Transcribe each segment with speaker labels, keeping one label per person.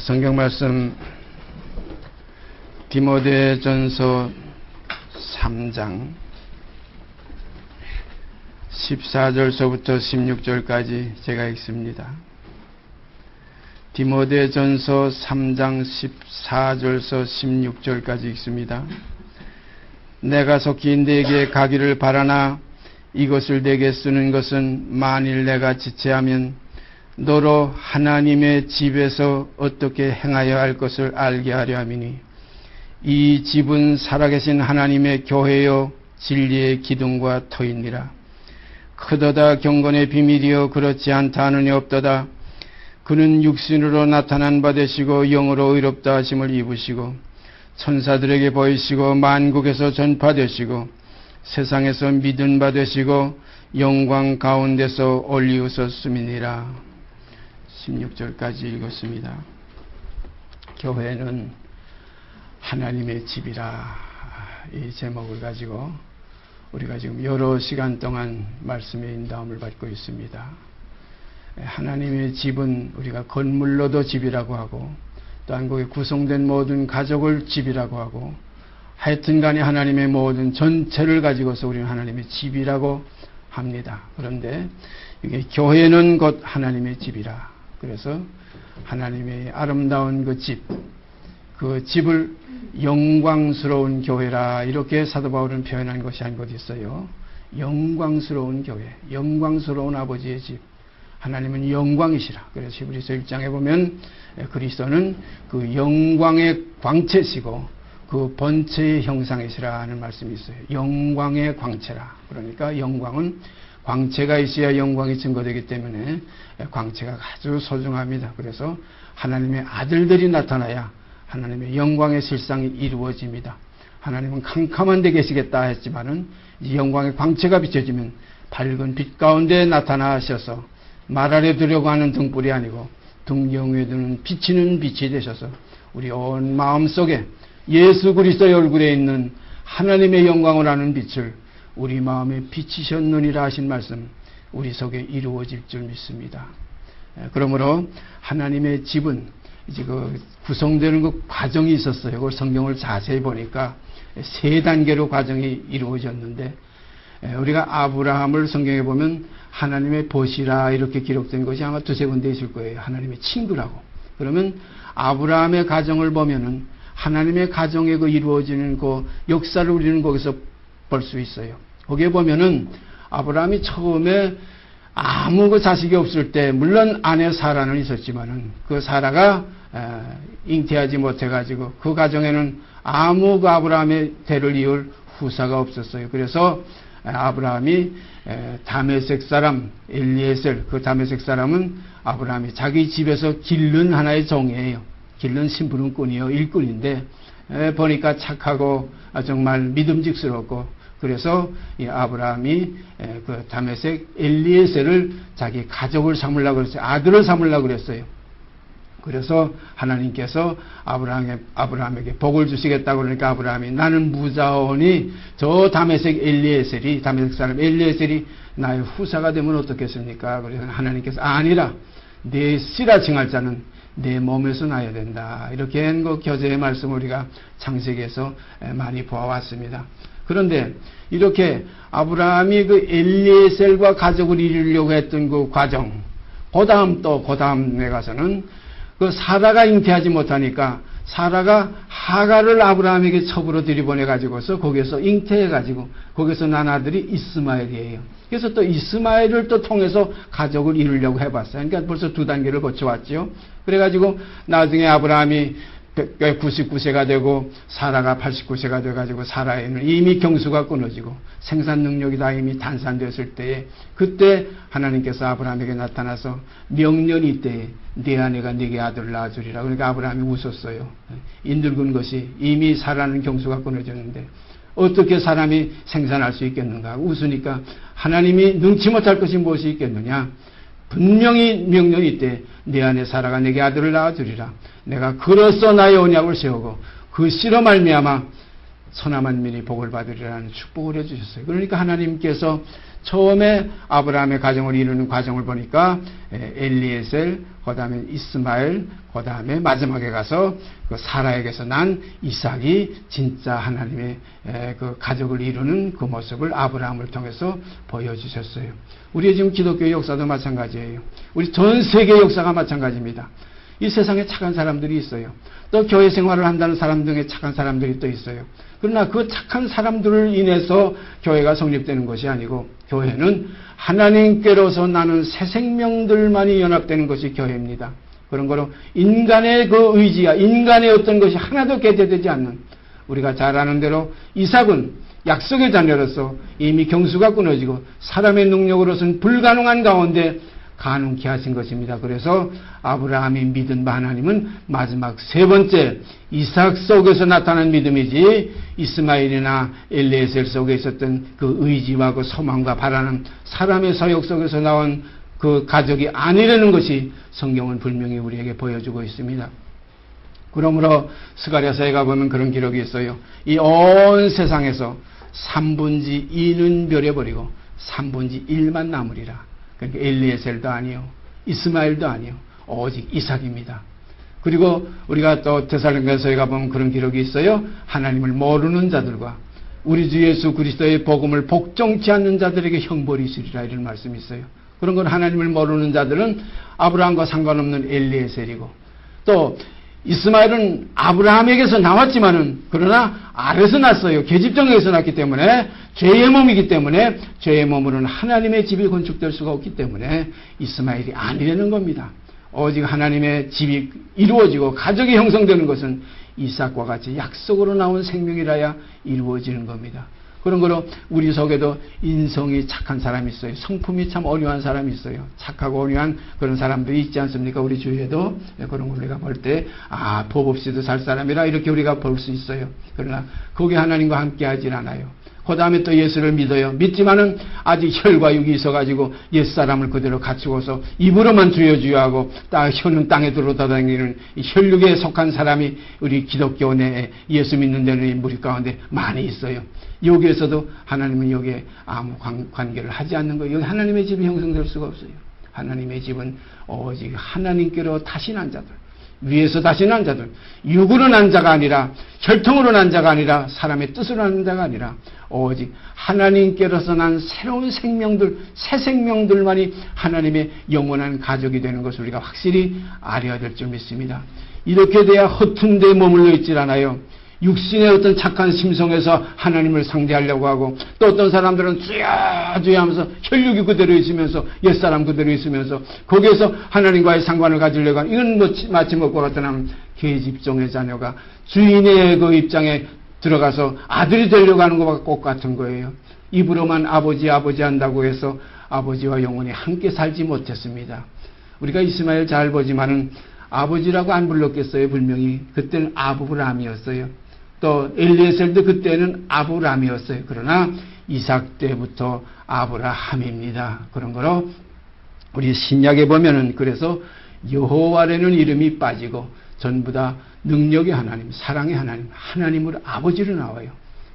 Speaker 1: 성경 말씀 디모데전서 3장 14절서부터 16절까지 제가 읽습니다. 디모데전서 3장 14절서 16절까지 읽습니다. 내가 속히 네게 가기를 바라나 이것을 내게 쓰는 것은 만일 내가 지체하면 너로 하나님의 집에서 어떻게 행하여 할 것을 알게 하려 함이니 이 집은 살아계신 하나님의 교회요 진리의 기둥과 터이니라. 크도다 경건의 비밀이요 그렇지 않다 하느니 없도다. 그는 육신으로 나타난 바 되시고 영으로 의롭다 하심을 입으시고 천사들에게 보이시고 만국에서 전파되시고 세상에서 믿은 바 되시고 영광 가운데서 올리우셨음이니라. 16절까지 읽었습니다. 교회는 하나님의 집이라, 이 제목을 가지고 우리가 지금 여러 시간 동안 말씀의 인도함을 받고 있습니다. 하나님의 집은 우리가 건물로도 집이라고 하고 또한 거기에 구성된 모든 가족을 집이라고 하고 하여튼 간에 하나님의 모든 전체를 가지고서 우리는 하나님의 집이라고 합니다. 그런데 이게 교회는 곧 하나님의 집이라. 그래서 하나님의 아름다운 그 집을 영광스러운 교회라 이렇게 사도 바울은 표현한 것이 한 곳 있어요. 영광스러운 교회, 영광스러운 아버지의 집. 하나님은 영광이시라. 그래서 히브리서 1장에 보면 그리스도는 그 영광의 광채시고 그 본체의 형상이시라 하는 말씀이 있어요. 영광의 광채라. 그러니까 영광은 광채가 있어야 영광이 증거되기 때문에 광채가 아주 소중합니다. 그래서 하나님의 아들들이 나타나야 하나님의 영광의 실상이 이루어집니다. 하나님은 캄캄한 데 계시겠다 했지만은 이 영광의 광채가 비춰지면 밝은 빛 가운데 나타나셔서 말 아래 두려고 하는 등불이 아니고 등경에 두는 비치는 빛이 되셔서 우리 온 마음속에 예수 그리스도의 얼굴에 있는 하나님의 영광을 아는 빛을 우리 마음에 비치셨느니라 하신 말씀 우리 속에 이루어질 줄 믿습니다. 그러므로 하나님의 집은 이제 그 구성되는 그 과정이 있었어요. 그 성경을 자세히 보니까 세 단계로 과정이 이루어졌는데 우리가 아브라함을 성경에 보면 하나님의 보시라 이렇게 기록된 것이 아마 두세 군데 있을 거예요. 하나님의 친구라고. 그러면 아브라함의 가정을 보면은 하나님의 가정에 그 이루어지는 그 역사를 우리는 거기서 볼 수 있어요. 거기에 보면은 아브라함이 처음에 아무 그 자식이 없을 때 물론 아내 사라는 있었지만은 그 사라가 잉태하지 못해가지고 그 가정에는 아무 그 아브라함의 대를 이을 후사가 없었어요. 그래서 아브라함이 다메섹 사람 엘리에셀, 그 다메섹 사람은 아브라함이 자기 집에서 기른 하나의 종이에요. 기른 심부름꾼이요, 일꾼인데 보니까 착하고 정말 믿음직스럽고 그래서 이 아브라함이 그 다메섹 엘리에셀을 자기 가족을 삼으려고 그랬어요. 아들을 삼으려고 그랬어요. 그래서 하나님께서 아브라함에게 복을 주시겠다고 그러니까 아브라함이 나는 무자원이 저 다메섹 엘리에셀이 다메섹 사람 엘리에셀이 나의 후사가 되면 어떻겠습니까? 그래서 하나님께서 아니라 내 씨라 칭할 자는 내 몸에서 나야 된다. 이렇게 한 그 교제의 말씀을 우리가 창세기에서 많이 보아왔습니다. 그런데 이렇게 아브라함이 그 엘리에셀과 가족을 이루려고 했던 그 과정, 그 다음에 가서는 그 사라가 잉태하지 못하니까 사라가 하갈을 아브라함에게 첩으로 들이보내가지고서 거기에서 잉태해가지고 거기서 난 아들이 이스마엘이에요. 그래서 또 이스마엘을 또 통해서 가족을 이루려고 해봤어요. 그러니까 벌써 두 단계를 거쳐왔죠. 그래가지고 나중에 아브라함이 99세가 되고 사라가 89세가 돼가지고 사라에는 이미 경수가 끊어지고 생산 능력이 다 이미 단산됐을 때에 그때 하나님께서 아브라함에게 나타나서 명년이 때에 네 아내가 네게 아들을 낳아주리라. 그러니까 아브라함이 웃었어요. 인늙은 것이 이미 사라는 경수가 끊어졌는데 어떻게 사람이 생산할 수 있겠는가. 웃으니까 하나님이 능치 못할 것이 무엇이 있겠느냐. 분명히 명년이 때 내 아내 사라가 내게 아들을 낳아주리라. 내가 그로써 나의 언약을 세우고 그 씨로 말미암아 선함한 민이 복을 받으리라는 축복을 해주셨어요. 그러니까 하나님께서 처음에 아브라함의 가정을 이루는 과정을 보니까 엘리에셀, 그 다음에 이스마엘, 그 다음에 마지막에 가서 그 사라에게서 난 이삭이 진짜 하나님의 그 가족을 이루는 그 모습을 아브라함을 통해서 보여주셨어요. 우리의 지금 기독교 역사도 마찬가지예요. 우리 전 세계 역사가 마찬가지입니다. 이 세상에 착한 사람들이 있어요. 또 교회 생활을 한다는 사람 중에 착한 사람들이 또 있어요. 그러나 그 착한 사람들을 인해서 교회가 성립되는 것이 아니고 교회는 하나님께로서 나는 새 생명들만이 연합되는 것이 교회입니다. 그런 거로 인간의 그 의지야, 인간의 어떤 것이 하나도 개재되지 않는, 우리가 잘 아는 대로 이삭은 약속의 자녀로서 이미 경수가 끊어지고 사람의 능력으로서는 불가능한 가운데 가능케 하신 것입니다. 그래서 아브라함이 믿은 하나님은 마지막 세 번째 이삭 속에서 나타난 믿음이지 이스마엘이나 엘리에셀 속에 있었던 그 의지와 그 소망과 바라는 사람의 서역 속에서 나온 그 가족이 아니라는 것이 성경은 분명히 우리에게 보여주고 있습니다. 그러므로 스가랴서에 가보면 그런 기록이 있어요. 이 온 세상에서 3분의 2는 멸해버리고 3분의 1만 남으리라. 그러니까 엘리에셀도 아니요, 이스마엘도 아니요, 오직 이삭입니다. 그리고 우리가 또 데살로니가서에 가보면 그런 기록이 있어요. 하나님을 모르는 자들과 우리 주 예수 그리스도의 복음을 복종치 않는 자들에게 형벌이 있으리라, 이런 말씀이 있어요. 그런 건 하나님을 모르는 자들은 아브라함과 상관없는 엘리에셀이고, 또 이스마엘은 아브라함에게서 나왔지만은 그러나 아래서 났어요. 계집정에서 났기 때문에 죄의 몸이기 때문에 죄의 몸으로는 하나님의 집이 건축될 수가 없기 때문에 이스마엘이 아니라는 겁니다. 오직 하나님의 집이 이루어지고 가족이 형성되는 것은 이삭과 같이 약속으로 나온 생명이라야 이루어지는 겁니다. 그런 거로 우리 속에도 인성이 착한 사람이 있어요. 성품이 참 온유한 사람이 있어요. 착하고 온유한 그런 사람들이 있지 않습니까? 우리 주위에도 그런 걸 우리가 볼 때 법 없이도 살 사람이라 이렇게 우리가 볼 수 있어요. 그러나 거기 하나님과 함께 하질 않아요. 그 다음에 또 예수를 믿어요. 믿지만은 아직 혈과 육이 있어가지고 옛사람을 그대로 갖추고서 입으로만 주여 주여 하고 혀는 땅에 들어다니는 혈육에 속한 사람이 우리 기독교 내에 예수 믿는 데는 무리 가운데 많이 있어요. 여기에서도 하나님은 여기에 아무 관계를 하지 않는 거예요. 여기 하나님의 집이 형성될 수가 없어요. 하나님의 집은 오직 하나님께로 다시 난 자들, 위에서 다시 난 자들, 육으로 난 자가 아니라 혈통으로 난 자가 아니라 사람의 뜻으로 난 자가 아니라 오직 하나님께로서 난 새로운 생명들, 새 생명들만이 하나님의 영원한 가족이 되는 것을 우리가 확실히 알아야 될 줄 믿습니다. 이렇게 돼야 허튼 데 머물러 있질 않아요. 육신의 어떤 착한 심성에서 하나님을 상대하려고 하고, 또 어떤 사람들은 주야 주야 하면서 혈육이 그대로 있으면서 옛사람 그대로 있으면서 거기에서 하나님과의 상관을 가지려고 하는, 이건 마치 뭐과 같으면 계집종의 자녀가 주인의 그 입장에 들어가서 아들이 되려고 하는 것과 똑같은 거예요. 입으로만 아버지 아버지 한다고 해서 아버지와 영원히 함께 살지 못했습니다. 우리가 이스마엘 잘 보지만은 아버지라고 안 불렀겠어요. 분명히 그때는 아브라함이었어요. 또 엘리에셀도 그때는 아브라함이었어요. 그러나 이삭 때부터 아브라함입니다. 그런 거로 우리 신약에 보면은 그래서 여호와라는 이름이 빠지고 전부 다 능력의 하나님, 사랑의 하나님, 하나님으로 아버지로 나와요.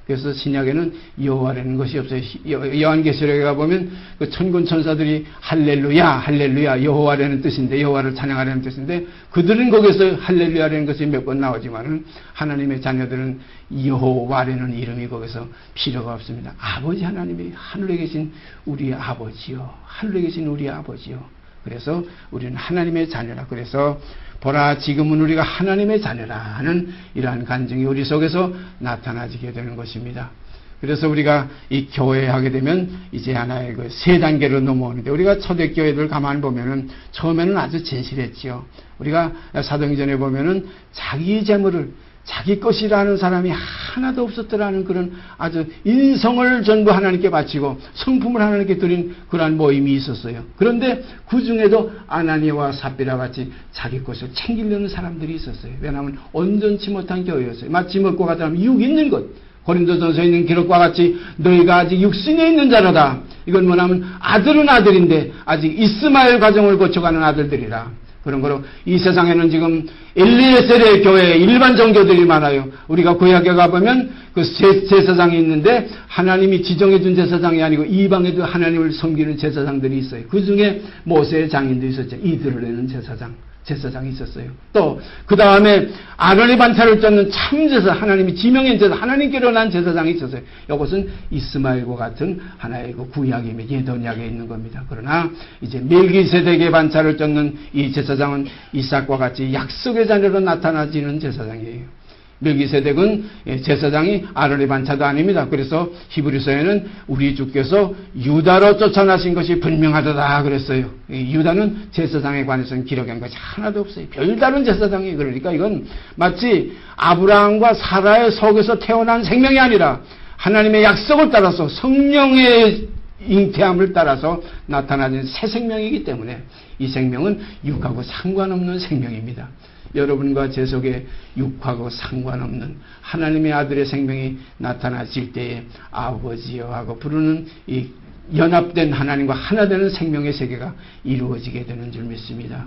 Speaker 1: 그래서 신약에는 여호와라는 것이 없어요. 요한계시록에 가보면 그 천군 천사들이 할렐루야 할렐루야 여호와라는 뜻인데, 여호와를 찬양하라는 뜻인데, 그들은 거기서 할렐루야라는 것이 몇 번 나오지만은 하나님의 자녀들은 여호와라는 이름이 거기서 필요가 없습니다. 아버지 하나님이 하늘에 계신 우리의 아버지요, 하늘에 계신 우리의 아버지요. 그래서 우리는 하나님의 자녀라. 그래서 보라 지금은 우리가 하나님의 자녀라 하는 이러한 간증이 우리 속에서 나타나지게 되는 것입니다. 그래서 우리가 이 교회하게 되면 이제 하나의 그 세 단계로 넘어오는데, 우리가 초대교회들 가만히 보면은 처음에는 아주 진실했지요. 우리가 사도행전에 보면은 자기 재물을 자기 것이라는 사람이 하나도 없었더라는 그런 아주 인성을 전부 하나님께 바치고 성품을 하나님께 드린 그러한 모임이 있었어요. 그런데 그 중에도 아나니아와 삽비라 같이 자기 것을 챙기려는 사람들이 있었어요. 왜냐하면 온전치 못한 교회였어요. 마치 먹고 가자면 육 있는 것, 고린도전서에 있는 기록과 같이 너희가 아직 육신에 있는 자로다. 이건 뭐냐면 아들은 아들인데 아직 이스마엘 가정을 거쳐가는 아들들이라. 그런 거로 이 세상에는 지금 엘리에셀의 교회 일반 종교들이 많아요. 우리가 구약에 가보면 그 제사장이 있는데 하나님이 지정해준 제사장이 아니고 이방에도 하나님을 섬기는 제사장들이 있어요. 그 중에 모세의 장인도 있었죠. 이드로라는 제사장이 있었어요. 또 그 다음에 아론의 반차를 쫓는 참제사, 하나님이 지명한 제사, 하나님께로 난 제사장이 있었어요. 이것은 이스마엘과 같은 하나의 그 구약임에 예언약에 있는 겁니다. 그러나 이제 멜기세덱의 반차를 쫓는 이 제사장은 이삭과 같이 약속의 자녀로 나타나지는 제사장이에요. 멜기세덱은 제사장이 아론의 반차도 아닙니다. 그래서 히브리서에는 우리 주께서 유다로 쫓아나신 것이 분명하다 그랬어요. 유다는 제사장에 관해서는 기록한 것이 하나도 없어요. 별다른 제사장이. 그러니까 이건 마치 아브라함과 사라의 속에서 태어난 생명이 아니라 하나님의 약속을 따라서 성령의 잉태함을 따라서 나타나는 새 생명이기 때문에 이 생명은 육하고 상관없는 생명입니다. 여러분과 제 속에 육하고 상관없는 하나님의 아들의 생명이 나타나실 때에 아버지여 하고 부르는 이 연합된 하나님과 하나 되는 생명의 세계가 이루어지게 되는 줄 믿습니다.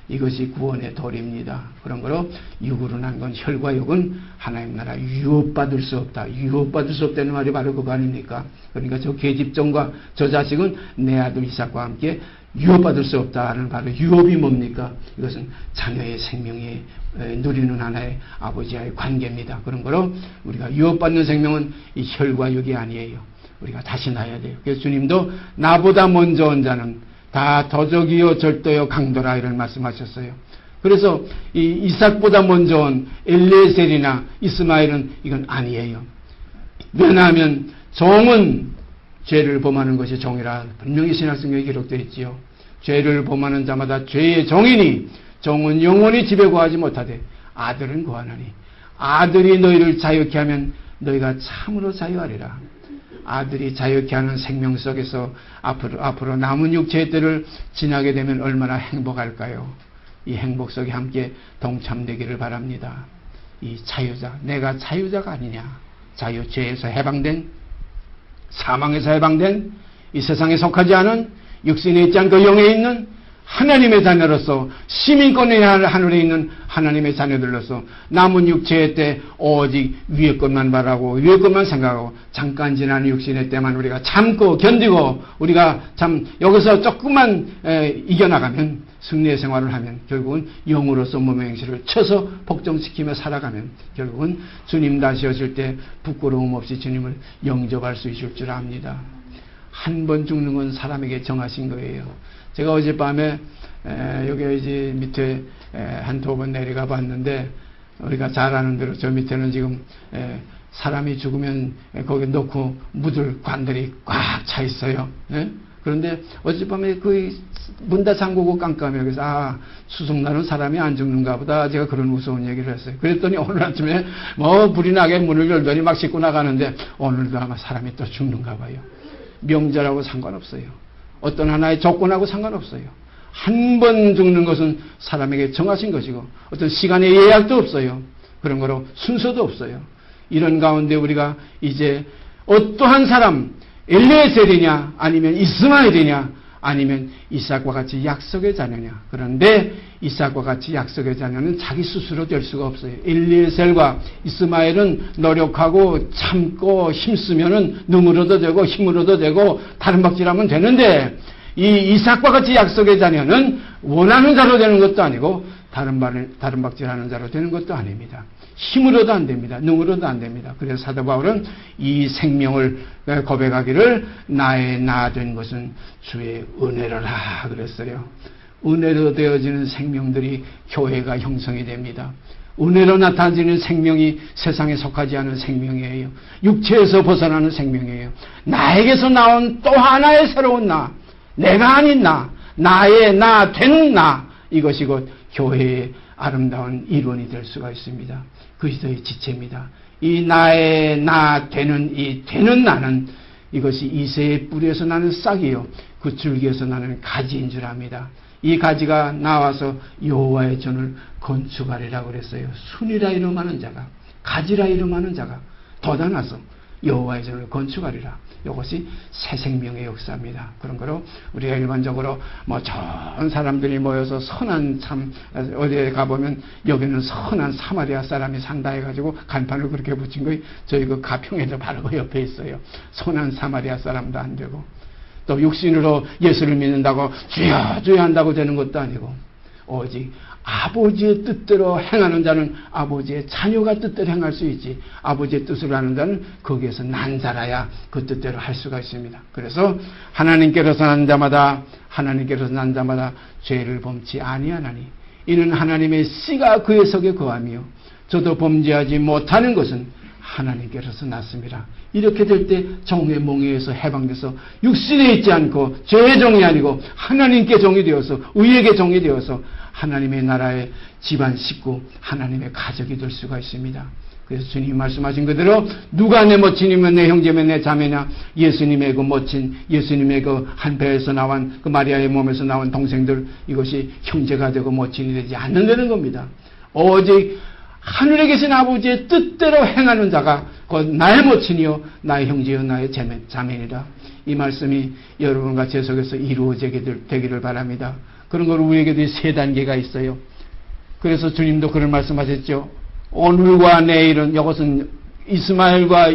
Speaker 1: 이것이 구원의 도리입니다. 그런 거로 육으로 난 건 혈과 육은 하나님 나라 유업받을 수 없다. 유업받을 수 없다는 말이 바로 그거 아닙니까? 그러니까 저 계집종과 저 자식은 내 아들 이삭과 함께 유업받을 수 없다는 바로 유업이 뭡니까? 이것은 자녀의 생명이 누리는 하나의 아버지와의 관계입니다. 그런 거로 우리가 유업받는 생명은 이 혈과 육이 아니에요. 우리가 다시 낳아야 돼요. 그래서 주님도 나보다 먼저 온 자는 다 더적이요 절도요 강도라 이런 말씀하셨어요. 그래서 이 이삭보다 먼저 온 엘리에셀이나 이스마엘은 이건 아니에요. 왜냐하면 종은 죄를 범하는 것이 종이라 분명히 신약성경에 기록되어 있지요. 죄를 범하는 자마다 죄의 종이니 종은 영원히 집에 거하지 못하되 아들은 거하나니 아들이 너희를 자유케 하면 너희가 참으로 자유하리라. 아들이 자유케 하는 생명 속에서 앞으로 남은 육체의 때를 지나게 되면 얼마나 행복할까요? 이 행복 속에 함께 동참되기를 바랍니다. 이 자유자, 내가 자유자가 아니냐? 자유, 죄에서 해방된, 사망에서 해방된, 이 세상에 속하지 않은, 육신에 있지 않고 영에 있는 하나님의 자녀로서 시민권의 하늘에 있는 하나님의 자녀들로서 남은 육체의 때 오직 위의 것만 바라고 위의 것만 생각하고 잠깐 지나는 육신의 때만 우리가 참고 견디고 우리가 참 여기서 조금만 이겨나가면 승리의 생활을 하면 결국은 영으로서 몸의 행실을 쳐서 복종시키며 살아가면 결국은 주님 다시 오실 때 부끄러움 없이 주님을 영접할 수 있을 줄 압니다. 한 번 죽는 건 사람에게 정하신 거예요. 제가 어젯밤에 여기 이제 밑에 한두 번 내려가 봤는데 우리가 잘 아는 대로 저 밑에는 지금 사람이 죽으면 거기 놓고 묻을 관들이 꽉 차 있어요. 그런데 어젯밤에 그 문 다 잠그고 깜깜해요. 그래서 추석날은 사람이 안 죽는가 보다 제가 그런 무서운 얘기를 했어요. 그랬더니 오늘 아침에 불이 나게 문을 열더니 막 씻고 나가는데 오늘도 아마 사람이 또 죽는가 봐요. 명절하고 상관없어요. 어떤 하나의 조건하고 상관없어요. 한 번 죽는 것은 사람에게 정하신 것이고 어떤 시간의 예약도 없어요. 그런 거로 순서도 없어요. 이런 가운데 우리가 이제 어떠한 사람, 엘리에셀이냐 아니면 이스마엘이냐 아니면 이삭과 같이 약속의 자녀냐. 그런데 이삭과 같이 약속의 자녀는 자기 스스로 될 수가 없어요. 엘리에셀과 이스마엘은 노력하고 참고 힘쓰면은 능으로도 되고 힘으로도 되고 다른 박질하면 되는데 이 이삭과 같이 약속의 자녀는 원하는 자로 되는 것도 아니고 다른 박질하는 자로 되는 것도 아닙니다. 힘으로도 안 됩니다. 능으로도 안 됩니다. 그래서 사도 바울은 이 생명을 고백하기를 나의 나 된 것은 주의 은혜로라 그랬어요. 은혜로 되어지는 생명들이 교회가 형성이 됩니다. 은혜로 나타지는 생명이 세상에 속하지 않은 생명이에요. 육체에서 벗어나는 생명이에요. 나에게서 나온 또 하나의 새로운 나, 내가 아닌 나, 나의 나 된 나, 이것이 곧 교회의 아름다운 일원이 될 수가 있습니다. 그리스도의 지체입니다. 이 나의 나 되는 이 되는 나는 이것이 이새의 뿌리에서 나는 싹이요 그 줄기에서 나는 가지인 줄 압니다. 이 가지가 나와서 여호와의 전을 건축하리라고 그랬어요. 순이라 이름하는 자가, 가지라 이름하는 자가 더 나눠서 여호와의 전을 건축하리라. 이것이 새 생명의 역사입니다. 그런 거로 우리가 일반적으로 뭐 전 사람들이 모여서 선한 참 어디에 가보면 여기는 선한 사마리아 사람이 산다 해가지고 간판을 그렇게 붙인 거예요. 저희 그 가평에도 바로 그 옆에 있어요. 선한 사마리아 사람도 안 되고 또 육신으로 예수를 믿는다고 주여 주여 한다고 되는 것도 아니고 오직 아버지의 뜻대로 행하는 자는 아버지의 자녀가 뜻대로 행할 수 있지, 아버지의 뜻을 하는 자는 거기에서 난 자라야 그 뜻대로 할 수가 있습니다. 그래서 하나님께로서 난 자마다 죄를 범치 아니하나니 이는 하나님의 씨가 그의 속에 거하며 저도 범죄하지 못하는 것은 하나님께로서 났습니다. 이렇게 될 때 정의 몽에에서 해방돼서 육신에 있지 않고 죄의 종이 아니고 하나님께 종이 되어서 의에게 종이 되어서 하나님의 나라의 집안 식구, 하나님의 가족이 될 수가 있습니다. 그래서 주님이 말씀하신 그대로 누가 내 모친이면 내 형제면 내 자매냐, 예수님의 그 모친, 예수님의 그 한 배에서 나온 그 마리아의 몸에서 나온 동생들, 이것이 형제가 되고 모친이 되지 않는다는 겁니다. 오직 하늘에 계신 아버지의 뜻대로 행하는 자가 곧 나의 모친이요 나의 형제요 나의 자매니라. 이 말씀이 여러분과 제 속에서 이루어지게 되기를 바랍니다. 그런 걸 우리에게도 세 단계가 있어요. 그래서 주님도 그런 말씀하셨죠. 오늘과 내일은, 이것은 이스마엘과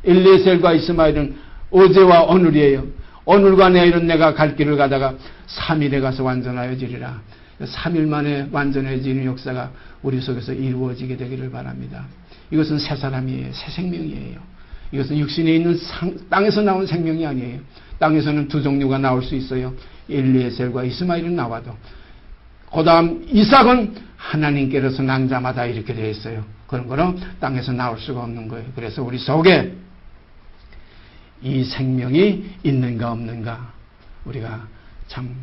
Speaker 1: 엘리에셀과 이스마엘은 어제와 오늘이에요. 오늘과 내일은 내가 갈 길을 가다가 3일에 가서 완전하여지리라. 3일 만에 완전해지는 역사가 우리 속에서 이루어지게 되기를 바랍니다. 이것은 새 사람이에요. 새 생명이에요. 이것은 육신에 있는 땅에서 나온 생명이 아니에요. 땅에서는 두 종류가 나올 수 있어요. 엘리에셀과 이스마엘은 나와도. 그 다음 이삭은 하나님께로서 난 자마다 이렇게 되어 있어요. 그런 거는 땅에서 나올 수가 없는 거예요. 그래서 우리 속에 이 생명이 있는가 없는가 우리가 참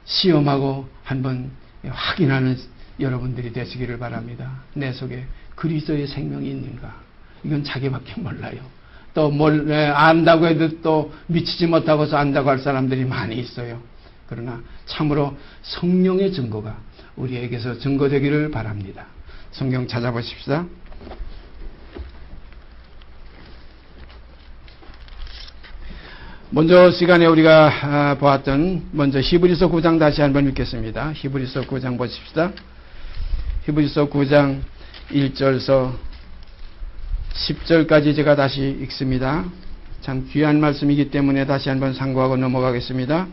Speaker 1: 시험하고 한번 확인하는 여러분들이 되시기를 바랍니다. 내 속에 그리스도의 생명이 있는가? 이건 자기밖에 몰라요. 또 안다고 해도 또 미치지 못하고서 안다고 할 사람들이 많이 있어요. 그러나 참으로 성령의 증거가 우리에게서 증거되기를 바랍니다. 성경 찾아보십시다. 먼저 시간에 우리가 보았던 먼저 히브리서 9장 다시 한번 읽겠습니다. 히브리서 9장 보십시다. 히브리서 9장 1절서 10절까지 제가 다시 읽습니다. 참 귀한 말씀이기 때문에 다시 한번 상고하고 넘어가겠습니다.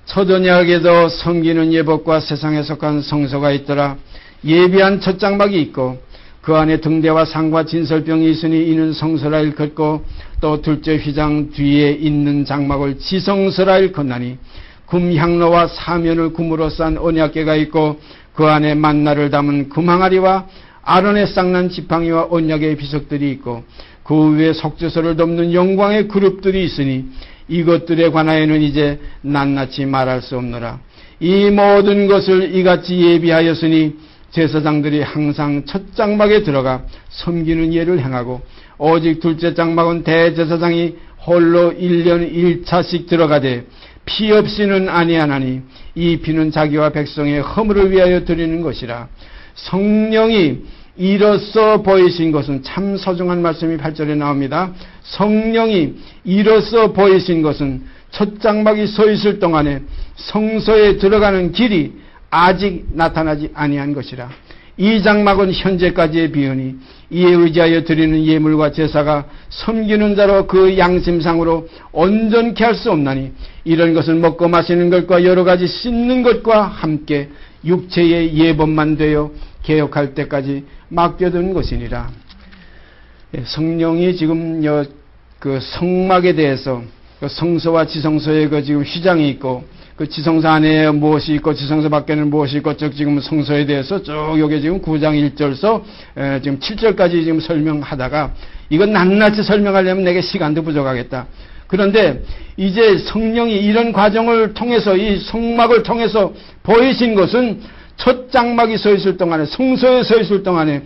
Speaker 1: 첫 언약에도 섬기는 예법과 세상에 속한 성소가 있더라. 예비한 첫 장막이 있고 그 안에 등대와 상과 진설병이 있으니 이는 성소라 일컫고 또 둘째 휘장 뒤에 있는 장막을 지성소라 일컫나니 금향로와 사면을 금으로 싼 언약궤가 있고 그 안에 만나를 담은 금항아리와 아론의 쌍난 지팡이와 언약의 비석들이 있고 그 위에 속죄소를 덮는 영광의 그룹들이 있으니 이것들에 관하여는 이제 낱낱이 말할 수 없노라. 이 모든 것을 이같이 예비하였으니 제사장들이 항상 첫 장막에 들어가 섬기는 예를 행하고 오직 둘째 장막은 대제사장이 홀로 1년 1차씩 들어가되 피 없이는 아니하나니 이 피는 자기와 백성의 허물을 위하여 드리는 것이라. 성령이 이로써 보이신 것은 참 소중한 말씀이 8절에 나옵니다. 성령이 이로써 보이신 것은 첫 장막이 서 있을 동안에 성소에 들어가는 길이 아직 나타나지 아니한 것이라. 이 장막은 현재까지의 비언이 이에 의지하여 드리는 예물과 제사가 섬기는 자로 그 양심상으로 온전케 할 수 없나니 이런 것은 먹고 마시는 것과 여러 가지 씻는 것과 함께 육체의 예법만 되어 개혁할 때까지 맡겨둔 것이니라. 성령이 지금 그 성막에 대해서 그 성소와 지성소에 그 지금 휘장이 있고 그 지성소 안에 무엇이 있고 지성소 밖에는 무엇이 있고 즉 지금 성소에 대해서 쭉 여기 지금 9장 1절서 지금 7절까지 지금 설명하다가 이건 낱낱이 설명하려면 내게 시간도 부족하겠다. 그런데 이제 성령이 이런 과정을 통해서 이 성막을 통해서 보이신 것은 첫 장막이 서 있을 동안에 성소에 서 있을 동안에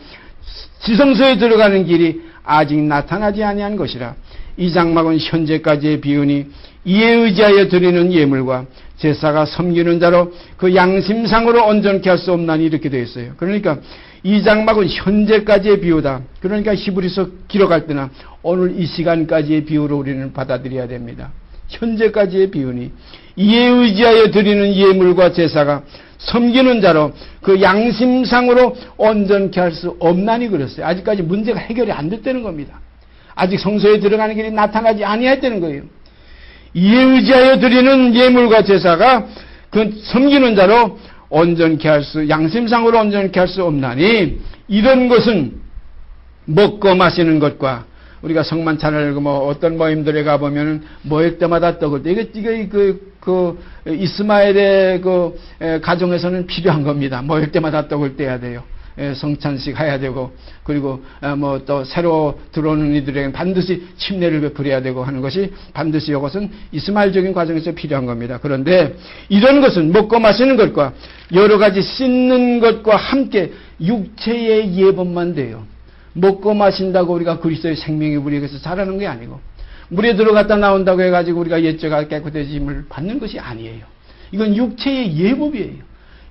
Speaker 1: 지성소에 들어가는 길이 아직 나타나지 아니한 것이라. 이 장막은 현재까지의 비유니 이에 의지하여 드리는 예물과 제사가 섬기는 자로 그 양심상으로 온전케 할 수 없나니 이렇게 되어 있어요. 그러니까 이 장막은 현재까지의 비유다. 그러니까 히브리서 기록할 때나 오늘 이 시간까지의 비유로 우리는 받아들여야 됩니다. 현재까지의 비유니 이에 의지하여 드리는 예물과 제사가 섬기는 자로 그 양심상으로 온전케 할 수 없나니 그랬어요. 아직까지 문제가 해결이 안 됐다는 겁니다. 아직 성소에 들어가는 길이 나타나지 아니했다는 거예요. 이에 의지하여 드리는 예물과 제사가 그 섬기는 자로 온전케 할 수, 양심상으로 온전케 할 수 없나니 이런 것은 먹고 마시는 것과 우리가 성만 찬양하고 뭐 어떤 모임들에 가보면은 모일 때마다 떡을 때 이게 이스마엘의 가정에서는 필요한 겁니다. 모일 때마다 떡을 떼야 돼요. 성찬식 해야 되고 그리고 뭐 또 새로 들어오는 이들에게는 반드시 침례를 베풀어야 되고 하는 것이 반드시 이것은 이스마엘적인 과정에서 필요한 겁니다. 그런데 이런 것은 먹고 마시는 것과 여러 가지 씻는 것과 함께 육체의 예법만 돼요. 먹고 마신다고 우리가 그리스도의 생명이 우리에게서 자라는 게 아니고 물에 들어갔다 나온다고 해가지고 우리가 옛죄가 깨끗해짐을 받는 것이 아니에요. 이건 육체의 예법이에요.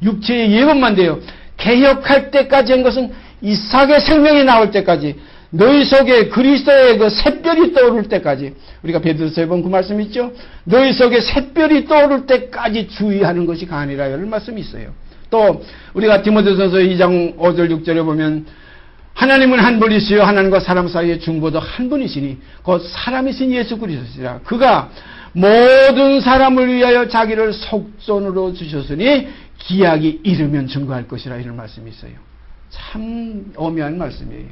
Speaker 1: 육체의 예법만 돼요. 개혁할 때까지 한 것은 이삭의 생명이 나올 때까지 너희 속에 그리스도의 그 샛별이 떠오를 때까지 우리가 베드로서에 본 그 말씀 있죠. 너희 속에 샛별이 떠오를 때까지 주의하는 것이 가니라 이런 말씀이 있어요. 또 우리가 디모데전서 2장 5절 6절에 보면 하나님은 한 분이시요 하나님과 사람 사이의 중보도 한 분이시니 곧 사람이신 예수 그리스도시라. 그가 모든 사람을 위하여 자기를 속전으로 주셨으니 기약이 이르면 증거할 것이라 이런 말씀이 있어요. 참 오묘한 말씀이에요.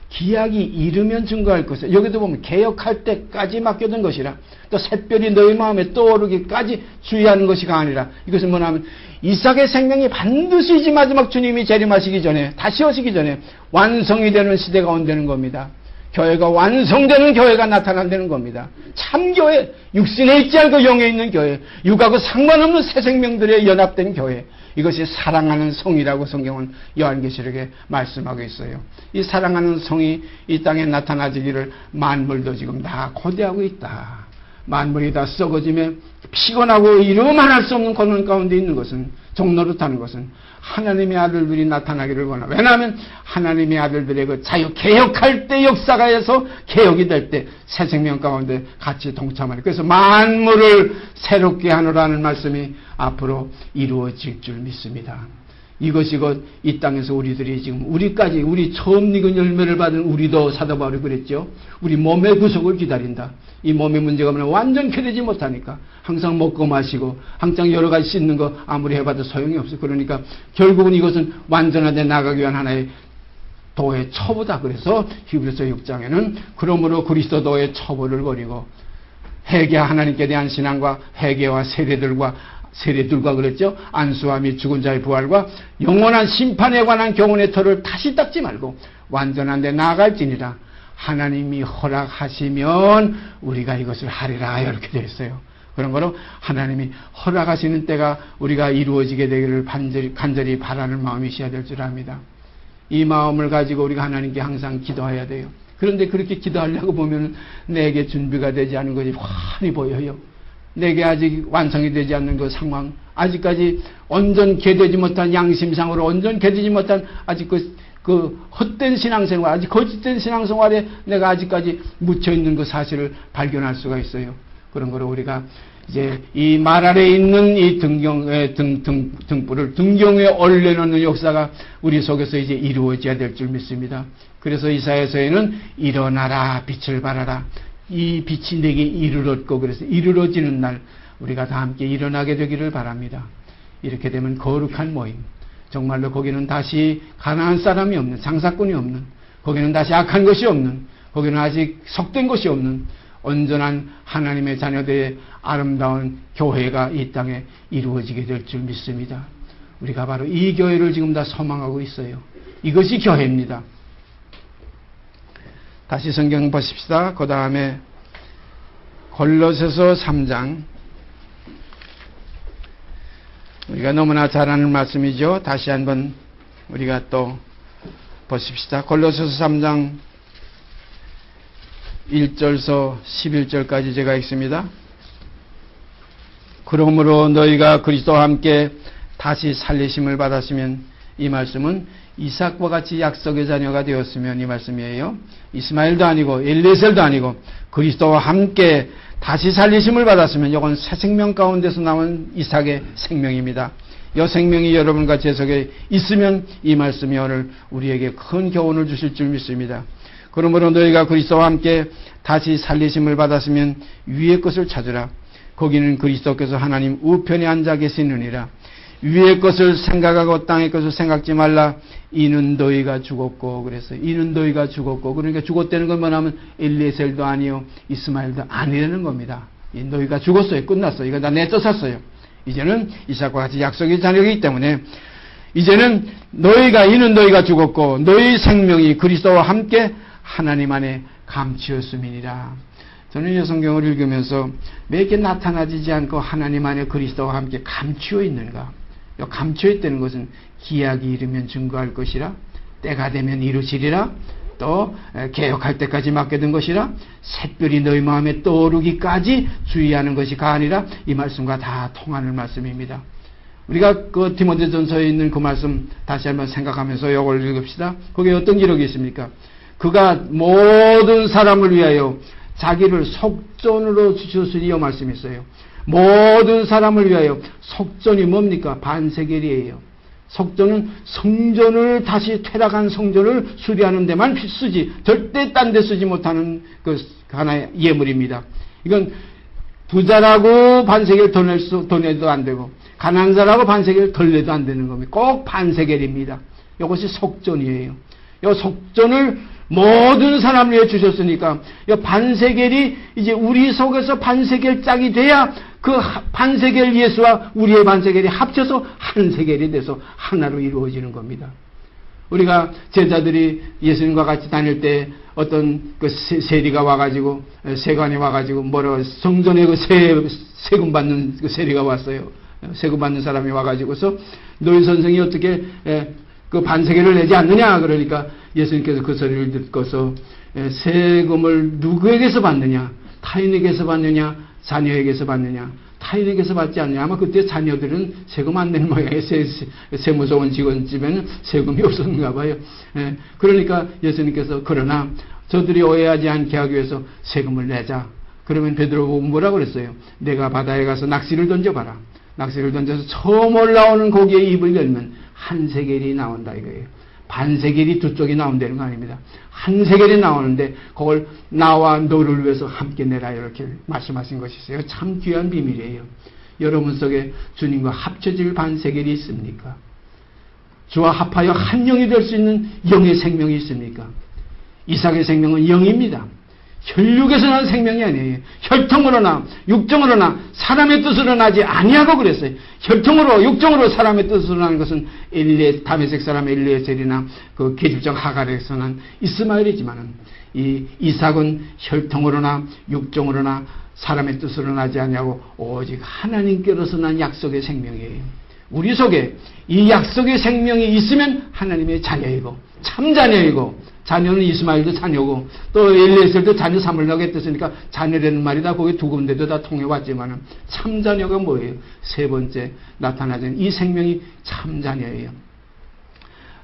Speaker 1: 기약이 이르면 증거할 것이라. 여기도 보면 개혁할 때까지 맡겨둔 것이라. 또 샛별이 너희 마음에 떠오르기까지 주의하는 것이가 아니라 이것은 뭐냐면 이삭의 생명이 반드시 이제 마지막 주님이 재림하시기 전에 다시 오시기 전에 완성이 되는 시대가 온다는 겁니다. 교회가 완성되는 교회가 나타난다는 겁니다. 참교회, 육신에 있지 않고 영에 있는 교회, 육하고 상관없는 새 생명들의 연합된 교회, 이것이 사랑하는 성이라고 성경은 요한계시록에 말씀하고 있어요. 이 사랑하는 성이 이 땅에 나타나지기를 만물도 지금 다 고대하고 있다. 만물이 다 썩어지며 피곤하고 이루만 할 수 없는 고난 가운데 있는 것은 종노릇하는 것은 하나님의 아들들이 나타나기를 원합니다. 왜냐하면 하나님의 아들들의 그 자유 개혁할 때 역사가 해서 개혁이 될 때 새 생명 가운데 같이 동참하는 그래서 만물을 새롭게 하노라는 말씀이 앞으로 이루어질 줄 믿습니다. 이것이 곧 이 땅에서 우리들이 지금 우리까지 우리 처음 익은 열매를 받은 우리도 사도 바울이 그랬죠. 우리 몸의 구속을 기다린다. 이 몸의 문제가 뭐냐 완전히 되지 못하니까 항상 먹고 마시고 항상 여러 가지 씻는 거 아무리 해봐도 소용이 없어. 그러니까 결국은 이것은 완전하게 나가기 위한 하나의 도의 처보다. 그래서 히브리서 6장에는 그러므로 그리스도도의 처보를 버리고 회개 하나님께 대한 신앙과 회개와 세례들과 그랬죠. 안수와 및 죽은 자의 부활과 영원한 심판에 관한 교훈의 터를 다시 닦지 말고 완전한 데 나아갈지니라. 하나님이 허락하시면 우리가 이것을 하리라 이렇게 되어 있어요. 그런 거로 하나님이 허락하시는 때가 우리가 이루어지게 되기를 간절히 바라는 마음이 있어야 될 줄 압니다. 이 마음을 가지고 우리가 하나님께 항상 기도해야 돼요. 그런데 그렇게 기도하려고 보면 내게 준비가 되지 않은 것이 환히 보여요. 내게 아직 완성이 되지 않는 그 상황, 아직까지 온전케 되지 못한 양심상으로 온전케 되지 못한 아직 그 헛된 신앙생활, 아직 거짓된 신앙생활에 내가 아직까지 묻혀있는 그 사실을 발견할 수가 있어요. 그런 거로 우리가 이제 이 말 아래에 있는 이 등불을 등경 위에 올려놓는 역사가 우리 속에서 이제 이루어져야 될 줄 믿습니다. 그래서 이사야서에는 일어나라 빛을 발하라. 이 빛이 내게 이르렀고 그래서 이르러지는 날 우리가 다 함께 일어나게 되기를 바랍니다. 이렇게 되면 거룩한 모임, 정말로 거기는 다시 가난한 사람이 없는, 장사꾼이 없는, 거기는 다시 악한 것이 없는, 거기는 아직 속된 것이 없는 온전한 하나님의 자녀들의 아름다운 교회가 이 땅에 이루어지게 될 줄 믿습니다. 우리가 바로 이 교회를 지금 다 소망하고 있어요. 이것이 교회입니다. 다시 성경 보십시다. 그 다음에 골로새서 3장, 우리가 너무나 잘 아는 말씀이죠. 다시 한번 우리가 또 보십시다. 골로새서 3장 1절서 11절까지 제가 읽습니다. 그러므로 너희가 그리스도와 함께 다시 살리심을 받았으면, 이 말씀은 이삭과 같이 약속의 자녀가 되었으면 이 말씀이에요. 이스마엘도 아니고 엘리에셀도 아니고 그리스도와 함께 다시 살리심을 받았으면, 이건 새 생명 가운데서 나온 이삭의 생명입니다. 이 생명이 여러분과 제 속에 있으면 이 말씀이 오늘 우리에게 큰 교훈을 주실 줄 믿습니다. 그러므로 너희가 그리스도와 함께 다시 살리심을 받았으면 위의 것을 찾으라. 거기는 그리스도께서 하나님 우편에 앉아 계시느니라. 위의 것을 생각하고 땅의 것을 생각지 말라. 이는 너희가 죽었고, 그랬어요. 이는 너희가 죽었고, 그러니까 죽었다는 건 뭐냐면 엘리에셀도 아니요 이스마엘도 아니라는 겁니다. 너희가 죽었어요. 끝났어요. 이거 다 내쫓았어요. 이제는 이삭과 같이 약속의 자녀이기 때문에 이제는 이는 너희가 죽었고 너희 생명이 그리스도와 함께 하나님 안에 감추었음이니라. 저는 이 성경을 읽으면서 왜 이렇게 나타나지 않고 하나님 안에 그리스도와 함께 감추어 있는가? 감추어 있다는 것은 기약이 이르면 증거할 것이라, 때가 되면 이루시리라, 또 개혁할 때까지 맡겨둔 것이라, 샛별이 너희 마음에 떠오르기까지 주의하는 것이가 아니라, 이 말씀과 다 통하는 말씀입니다. 우리가 그 디모데전서에 있는 그 말씀 다시 한번 생각하면서 이걸 읽읍시다. 거기에 어떤 기록이 있습니까? 그가 모든 사람을 위하여 자기를 속전으로 주셨으니 이 말씀이 있어요. 모든 사람을 위하여. 속전이 뭡니까? 반세겔이에요. 속전은 성전을 다시 퇴락한 성전을 수리하는 데만 쓰지 절대 딴 데 쓰지 못하는 그 하나의 예물입니다. 이건 부자라고 반세겔 더 내도 안 되고 가난한 자라고 반세겔 덜 내도 안 되는 겁니다. 꼭 반세겔입니다. 이것이 속전이에요. 이 속전을 모든 사람을 위해 주셨으니까 이 반세겔이 이제 우리 속에서 반세겔 짝이 돼야 그 반세겔 예수와 우리의 반세겔이 합쳐서 한 세겔이 돼서 하나로 이루어지는 겁니다. 우리가 제자들이 예수님과 같이 다닐 때 어떤 그 세리가 와가지고 세관이 와가지고 성전에 그 세금 받는 그 세리가 왔어요. 세금 받는 사람이 와가지고서 너희 선생이 어떻게 그 반세겔을 내지 않느냐? 그러니까 예수님께서 그 소리를 듣고서 세금을 누구에게서 받느냐? 타인에게서 받느냐? 자녀에게서 받느냐? 타인에게서 받지 않느냐? 아마 그때 자녀들은 세금 안 내는 모양이에요. 세무서원 직원 집에는 세금이 없었는가 봐요. 그러니까 예수님께서 그러나 저들이 오해하지 않게 하기 위해서 세금을 내자. 그러면 베드로가 뭐라고 그랬어요? 내가 바다에 가서 낚시를 던져봐라. 낚시를 던져서 처음 올라오는 고기에 입을 열면 한 세겔이 나온다 이거예요. 반세겔이 두 쪽이 나온다는 거 아닙니다. 한 세겔이 나오는데 그걸 나와 너를 위해서 함께 내라 이렇게 말씀하신 것이 있어요. 참 귀한 비밀이에요. 여러분 속에 주님과 합쳐질 반세겔이 있습니까? 주와 합하여 한 영이 될 수 있는 영의 생명이 있습니까? 이삭의 생명은 영입니다. 혈육에서 난 생명이 아니에요. 혈통으로나 육정으로나 사람의 뜻으로 나지 아니하고 그랬어요. 혈통으로 육정으로 사람의 뜻으로 나는 것은 다메섹 사람 엘리에셀이나 그 계집종 하갈에서 난 이스마엘이지만은 이 이삭은 혈통으로나 육정으로나 사람의 뜻으로 나지 아니하고 오직 하나님께로서 난 약속의 생명이에요. 우리 속에 이 약속의 생명이 있으면 하나님의 자녀이고 참 자녀이고, 자녀는 이스마엘도 자녀고 또 엘리에셀도 자녀 삼으려고 했으니까 자녀라는 말이 다 거기 두 군데도 다 통해왔지만 참 자녀가 뭐예요? 세 번째 나타나는 이 생명이 참 자녀예요.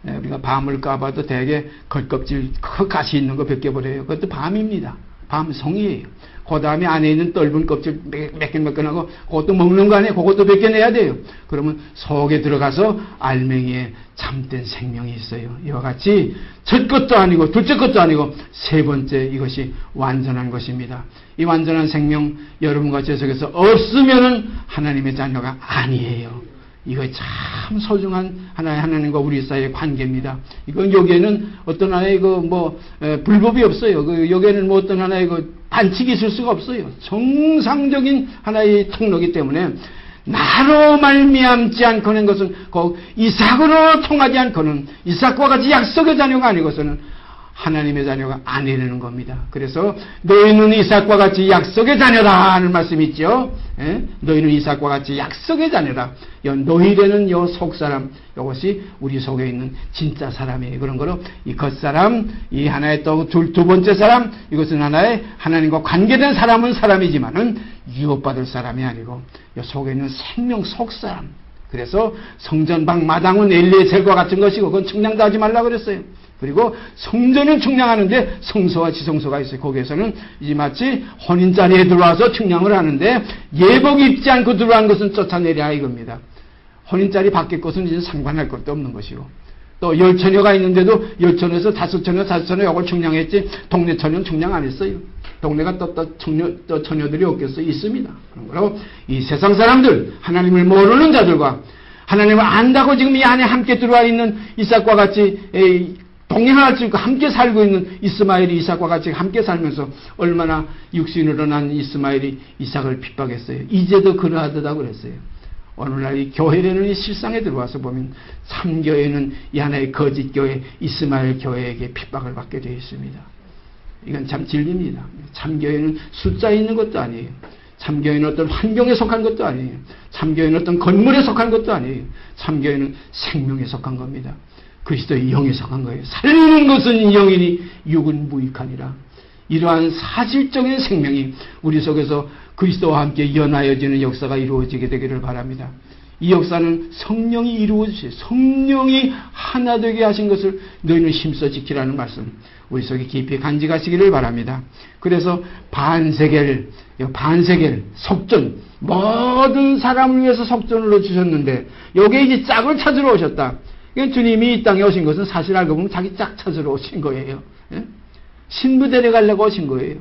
Speaker 1: 우리가 밤을 까봐도 대개 겉껍질 가시 있는 거 벗겨버려요. 그것도 밤입니다. 밤송이에요. 그 다음에 안에 있는 떫은 껍질 매끈매끈하고 그것도 먹는 거 아니에요. 그것도 벗겨내야 돼요. 그러면 속에 들어가서 알맹이에 참된 생명이 있어요. 이와 같이 첫 것도 아니고 둘째 것도 아니고 세 번째 이것이 완전한 것입니다. 이 완전한 생명 여러분과 제 속에서 없으면은 하나님의 자녀가 아니에요. 이거 참 소중한 하나님과 우리 사이의 관계입니다. 이건 여기에는 어떤 하나의 불법이 없어요. 여기에는 어떤 하나의 반칙이 있을 수가 없어요. 정상적인 하나의 통로이기 때문에 나로 말미암지 않고는 것은 이삭으로 통하지 않고는 이삭과 같이 약속의 자녀가 아니고서는 하나님의 자녀가 아니라는 겁니다. 그래서 너희는 이삭과 같이 약속의 자녀다 하는 말씀이 있죠. 예? 너희는 이삭과 같이 약속의 자녀다. 너희라는 요 속사람, 이것이 우리 속에 있는 진짜 사람이에요. 그런 거로 이 겉사람, 이 하나의 또 두 번째 사람, 이것은 하나의 하나님과 관계된 사람은 사람이지만은 유업받을 사람이 아니고 요 속에 있는 생명 속사람. 그래서 성전방 마당은 엘리에셀과 같은 것이고 그건 측량도 하지 말라 그랬어요. 그리고 성전은 측량하는데 성소와 지성소가 있어요. 거기에서는 이제 마치 혼인자리에 들어와서 측량을 하는데 예복 입지 않고 들어간 것은 쫓아내랴 이겁니다. 혼인자리 밖의 것은 이제 상관할 것도 없는 것이고 또 10처녀가 있는데도 10처녀에서 5처녀 이걸 측량했지 동네 처녀는 측량 안 했어요. 동네가 또 처녀들이 없겠어요. 있습니다. 그러므로 이 세상 사람들, 하나님을 모르는 자들과 하나님을 안다고 지금 이 안에 함께 들어와 있는 이삭과 같이 동행할 수 있고 함께 살고 있는 이스마엘이 이삭과 같이 함께 살면서 얼마나 육신으로 난 이스마엘이 이삭을 핍박했어요. 이제도 그러하다고 그랬어요. 오늘날 이 교회라는 이 실상에 들어와서 보면 참교회는 이 하나의 거짓 교회 이스마엘 교회에게 핍박을 받게 되어 있습니다. 이건 참 진리입니다. 참교회는 숫자에 있는 것도 아니에요. 참교회는 어떤 환경에 속한 것도 아니에요. 참교회는 어떤 건물에 속한 것도 아니에요. 참교회는 생명에 속한 겁니다. 그리스도의 영에 속한 거예요. 살리는 것은 영이니 육은 무익하니라. 이러한 사실적인 생명이 우리 속에서 그리스도와 함께 연하여지는 역사가 이루어지게 되기를 바랍니다. 이 역사는 성령이 이루어지세요. 성령이 하나 되게 하신 것을 너희는 힘써 지키라는 말씀 우리 속에 깊이 간직하시기를 바랍니다. 그래서 반세겔, 속전, 모든 사람을 위해서 속전을 넣어주셨는데 여기에 이제 짝을 찾으러 오셨다. 주님이 이 땅에 오신 것은 사실 알고 보면 자기 짝 찾으러 오신 거예요. 예? 신부 데려가려고 오신 거예요.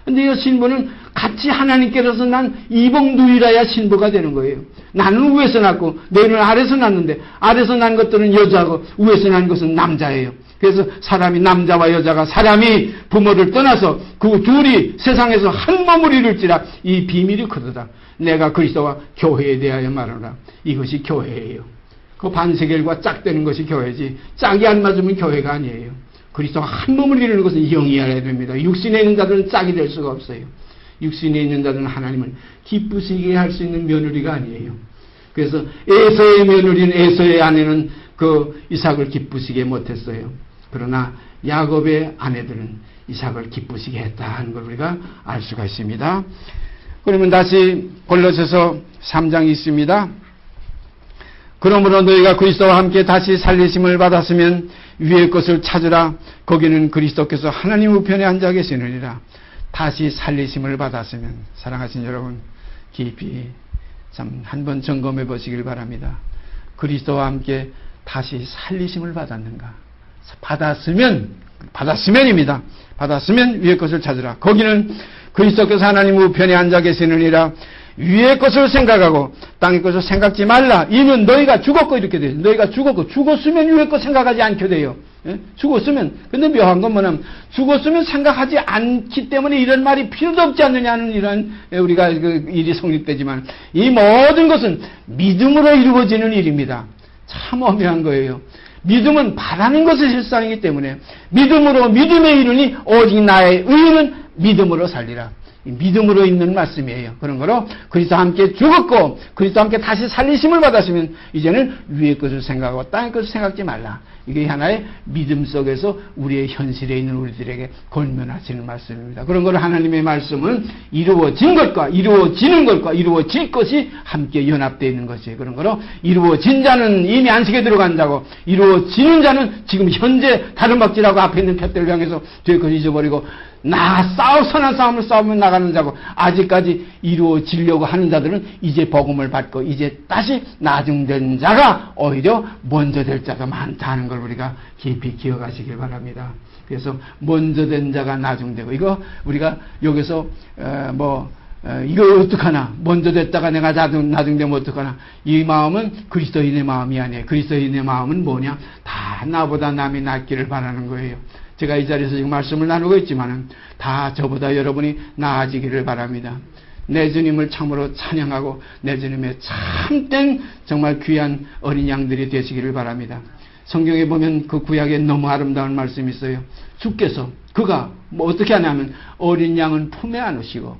Speaker 1: 근데 이 신부는 같이 하나님께로서 난 이복 누이라야 신부가 되는 거예요. 나는 위에서 낳고 너희는 아래서 낳는데 아래서 난 것들은 여자고 위에서 난 것은 남자예요. 그래서 사람이 남자와 여자가 사람이 부모를 떠나서 그 둘이 세상에서 한 몸을 이룰지라 이 비밀이 크도다. 내가 그리스도와 교회에 대하여 말하노라. 이것이 교회예요. 그 반세겔과 짝되는 것이 교회지 짝이 안 맞으면 교회가 아니에요. 그리스도가 한 몸을 이루는 것은 영이어야 됩니다. 육신에 있는 자들은 짝이 될 수가 없어요. 육신에 있는 자들은 하나님을 기쁘시게 할 수 있는 며느리가 아니에요. 그래서 에서의 며느리는 에서의 아내는 그 이삭을 기쁘시게 못했어요. 그러나 야곱의 아내들은 이삭을 기쁘시게 했다는 걸 우리가 알 수가 있습니다. 그러면 다시 골로새서 3장이 있습니다. 그러므로 너희가 그리스도와 함께 다시 살리심을 받았으면 위의 것을 찾으라. 거기는 그리스도께서 하나님 우편에 앉아 계시느니라. 다시 살리심을 받았으면 사랑하신 여러분 깊이 참 한번 점검해 보시길 바랍니다. 그리스도와 함께 다시 살리심을 받았는가? 받았으면입니다. 받았으면 위의 것을 찾으라. 거기는 그리스도께서 하나님 우편에 앉아 계시느니라. 위의 것을 생각하고 땅의 것을 생각지 말라. 이는 너희가 죽었고 이렇게 돼요. 너희가 죽었으면 위의 것 생각하지 않게 돼요. 예? 죽었으면. 근데 묘한 건 뭐냐면 죽었으면 생각하지 않기 때문에 이런 말이 필요도 없지 않느냐는 이런 우리가 그 일이 성립되지만 이 모든 것은 믿음으로 이루어지는 일입니다. 참 엄연한 거예요. 믿음은 바라는 것의 실상이기 때문에 믿음으로 믿음에 이르니 오직 나의 의는 믿음으로 살리라. 믿음으로 있는 말씀이에요. 그런 거로 그리스도와 함께 죽었고 그리스도와 함께 다시 살리심을 받았으면 이제는 위의 것을 생각하고 땅의 것을 생각지 말라. 이게 하나의 믿음 속에서 우리의 현실에 있는 우리들에게 권면하시는 말씀입니다. 그런 걸 하나님의 말씀은 이루어진 것과 이루어지는 것과 이루어질 것이 함께 연합되어 있는 것이에요. 그런 거로 이루어진 자는 이미 안식에 들어간 자고 이루어지는 자는 지금 현재 다른 박질하고 앞에 있는 팻들을 향해서 뒤에 것을 잊어버리고 선한 싸움을 싸우며 나가는 자고 아직까지 이루어지려고 하는 자들은 이제 복음을 받고 이제 다시 나중된 자가 오히려 먼저 될 자가 많다는 걸 우리가 깊이 기억하시길 바랍니다. 그래서 먼저 된 자가 나중되고 이거 우리가 여기서 이거 어떡하나 먼저 됐다가 내가 나중되면 어떡하나 이 마음은 그리스도인의 마음이 아니에요. 그리스도인의 마음은 뭐냐? 다 나보다 남이 낫기를 바라는 거예요. 제가 이 자리에서 지금 말씀을 나누고 있지만은 다 저보다 여러분이 나아지기를 바랍니다. 내 주님을 참으로 찬양하고 내 주님의 참된 정말 귀한 어린 양들이 되시기를 바랍니다. 성경에 보면 그 구약에 너무 아름다운 말씀이 있어요. 주께서 그가 뭐 어떻게 하냐면 어린 양은 품에 안으시고